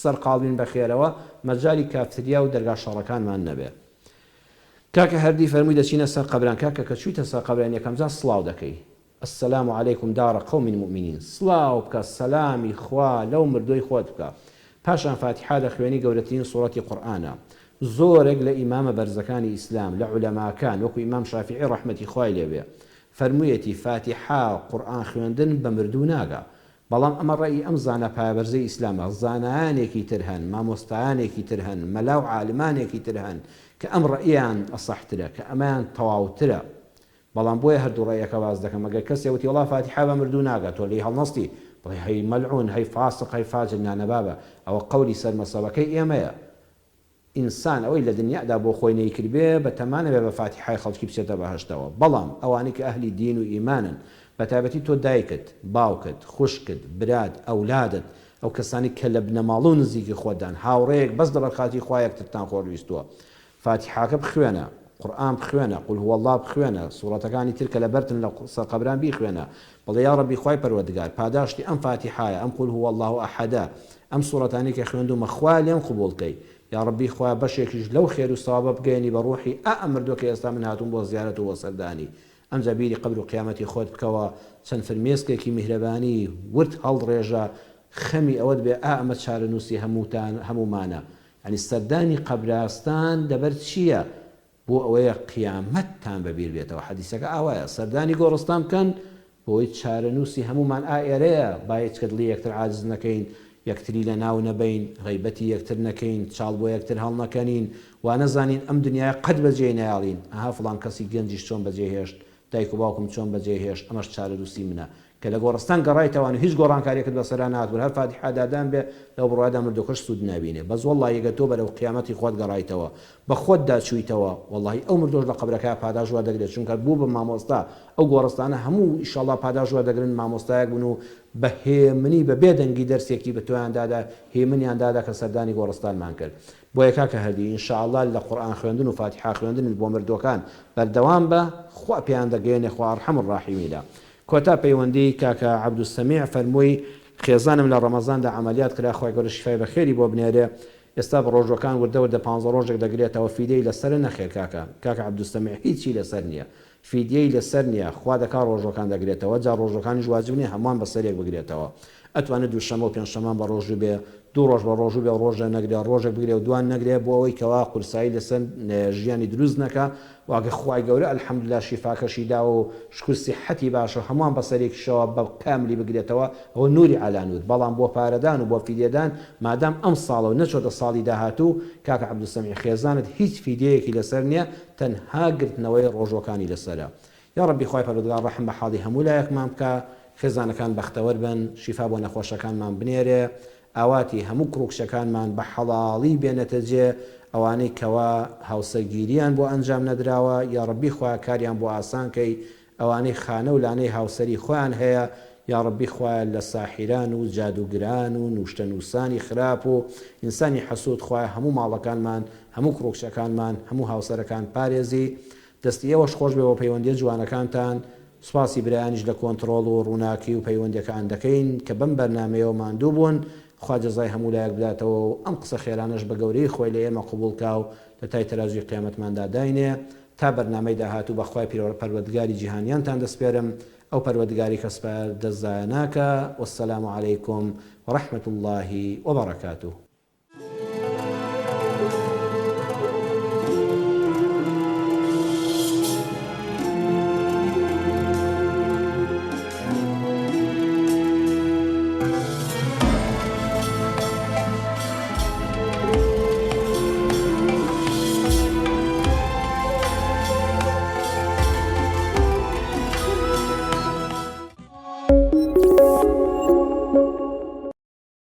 سەرقاڵین بە خێرەوە مەجای کافتریا و دەرگا شەڕەکانمان نەبێ کاکە هەردی فەرمووی دەچینە سەر قەبران کاکە کە چوویتە سەر قەبران یەکەم جار سڵاو دەکەی السلام عەلەیکم دارە قەوم مؤمنین سڵاو بکە سەلامی خوا لەو مردوی خۆت بکە پاشان فاتحە دەخوێنی گەورەترین سوڕەتی قورئانە زۆرێک لە ئیمامە بەرزەکانی ئیسلام لە عولەماکان وەکو ئیمام شافعی ڕەحمەتی خوای لێبێ فەرموویەتی فاتحە قورئان خوێندن بە مردوو ناگا بەڵام ئەمە ڕێی ئەم زانە پایەبەرزەی ئیسلامە زانایانێکی تر هەن مامۆستایانێکی تر هەن مەلا و عالمانێکی تر هەن کە ئەم ڕەئیان ئەسەحترە کە ئەمەیان تەواوترە بەڵام بۆیە هەردوو ڕێیەکە باز دەکەم ئەگەر کەسێ وتی وڵا فاتحە بە مردوو ناگات تۆ لێی هەڵنەستی بڵێ هەی مەلعون هەی فاسق هەی فاجر نانەبابە ئەوە قەولی سەرمەسەبەکەی ئێمەیە ئینسان ئەوەی لە دنیادا بۆ خۆی نەیکردبێ بە تەمانە بێ بە فاتحای خەڵکی بچێتە بەهەشتەوە بەڵام ئەوانەی کە ئەهلی دین و ئیمانن بە تایبەتی تۆ دایکت باوکت خوشکت براد ئەولادت ئەو کەسانی کە لە بنەماڵ و نزیکی خۆدان هاوڕێیەک بەس دەبەرخاتی خوا یەکترتان خۆڕویستووە فاتحاکە بخوێنە قورئان بخوێنە قول هو الله بخوێنە سوڕەتەکانی تر کە لەبەرتن لە سەر قەبران بیخوێنە بڵێ یا ڕەبی خوای پەروەردگار پاداشتی ئەم فاتحایە ئەم قول هو الله ئەحەدە ئەم سوڕەتانی کە خوێندومە خوا لێم قبوڵ کەی یا ڕەبی خوا بەشێکیش لەو خێر و سەوابە بگەێنی بە ڕوحی ئەم مردووە کە ئێستا من هاتووم بۆ زیارەت و بۆ سەردانی ئەمجا بیری قبر و قیامەتی خۆت بکەوە چەند فرمێسکێکی میهرەبانی ورد هەڵڕێژە خەمی ئەوەت بێ ئەمە چارەنووسی هەمومانە ینی سەردانی قەبراستان دەبەر چییە بۆ ئەوەیە قیامەتتان بەبیر بێتەوە حەدیسەکە ئاوایە سەردانی گۆڕستان بکەن بۆی چارەنووسی هەمومان ئێرەیە با هیچکرد لێ یەکتر عاجز نەکەین یەکتری لە ناو نەبین غیبەتی یەکتر نەکەین چاڵ بۆ یەکتر هەڵ نەکەنین وا نەزانین ئەم دنیای قەت بەجێ نایاڵین ئەها فڵان کەسی گەنجیش چۆن بەجێهێشت دایک و باوکم چۆن بەجێهێشت ئەمەش چارەنووسی منە کە لە گۆڕستان گەڕایتەوە هیچ گۆڕانکاریەکەت بەسەرا نهاتبوو هەر فاتحە دادان بێ لەو بڕوادا مردووکەش سوود نابینێ بەس وەڵڵی ئەگەر تۆ بەرەو قیامەتی خۆت گەڕایتەوە بە خۆتدا چوویتەوە وەڵڵی ئەو مردۆش لە قەبرەکە پاداش وا دەگرێت چونکە بوو بە مامۆستا ئەو گۆڕستانە هەموو ئیشەڵڵا پاداش وا دەگرن مامۆستایەک بوون و بە هێمنی بە بێدەنگی دەرسێکی بە تۆیاندادا هێمنیاندادا کە سەردانی گۆڕستانمان کرد بۆ یەکا کە هەردی ئینشاءڵڵا لە قورئان خوێندن و فاتحە خوێندن بۆ مردوەکان بەردەوام بە خوا پێیان دەگەێنێ خوا ئەرحەم الراحیمیدا کۆتا پەیوەندی کاکە عەبدولسەمیع فەرمووی خێزانم لە ڕەمەزاندا عەمەلیات کرا خوای گەورە شیفای بەخێری بۆ بنێرێ ئێستا بە ڕۆژەکان وردە 15 ڕۆژێک دەگرێتەوە فیدەی لەسەر نەخێر کاکە عەبدولسەمیع هیچی لەسەر نییە فیدیەی لەسەر نییە خوا دەکا ڕۆژەکان دەگرێتەوە جا ڕۆژەکانیش واجب نییە هەمووان بەسەرێک بگرێتەوە ئەتوانێت دووشەمە و پێنجشەمان بە ڕۆژ بێ دوو ڕۆژ بە ڕۆژ بێ ڕۆژە نەگرێ ڕۆژێک بگرێ و دوان نەگرێ بۆ ئەوەی کەوا قورسایی لەسەر ژیانی دروست نەکە واگە خوای گەورە ئەلحەمدوللا شیفاکەشی داوە و شکر سیحەتی باشە هەمووان بەسەرێکیشەوە بە کاملی بگرێتەوە ئەوە نوری عەلانوت بەڵام بۆ پارەدان و بۆ فیدێدان مادام ئەم ساڵە و نەچۆتە ساڵی داهاتوو کاکە عەبدولسەمیع خێزانت هیچ فیدەیەکی لەسەر نییە تەنها گرتنەوەی ڕۆژەکانی لەسەرە یا ڕەبی خوای پەروەردگار ڕەحم بە حاڵی هەموو لایەکمان بکە خێزانەکان بەختەوەر بن شیفا بۆ نەخۆشەکانمان بنێرێ ئاواتی هەموو کڕوکشەکانمان بە حەڵاڵی بێنێتە جێ ئەوانەی کەوا هاوسەرگیریان بۆ ئەنجام نەدراوە یا ڕەبی خوا کاریان بۆ ئاسانکەی ئەوانەی خانە و لانەی هاوسەری خۆیان هەیە یا ڕەبی خوا لە ساحیران و جادوگران و نوشتەنووسانی خراپ و ئینسانی حەسوود خوا هەموو ماڵەکانمان هەموو کڕوکشەکانمان هەموو هاوسەرەکان پارێزی دەستی ئێوەش خۆش بێ بۆ پەیوەندیە جوانەکانتان سوپاسی برایانیش لە کۆنتڕۆڵ و ڕووناکی و پەیوەندەکان دەکەین کە بەم بەرنامەیەوە ماندوو بوون خوا جەزای هەموو لایەک بداتەوە و ئەم قسە خێرانەش بە گەورەی خۆی لە ئێمە قبوڵ کا و لە تای تەرازوی قیامەتماندا داینێ تا بەرنامەی داهاتوو بەخوای پەروەردگاری جیهانیانتان دەسپێرم ئەو پەروەردگاری کە سوپای دەستزایە ناکە. وەسەلامو عەلەیکم وەڕەحمەتوڵڵاهی وەبەڕەکاتوه.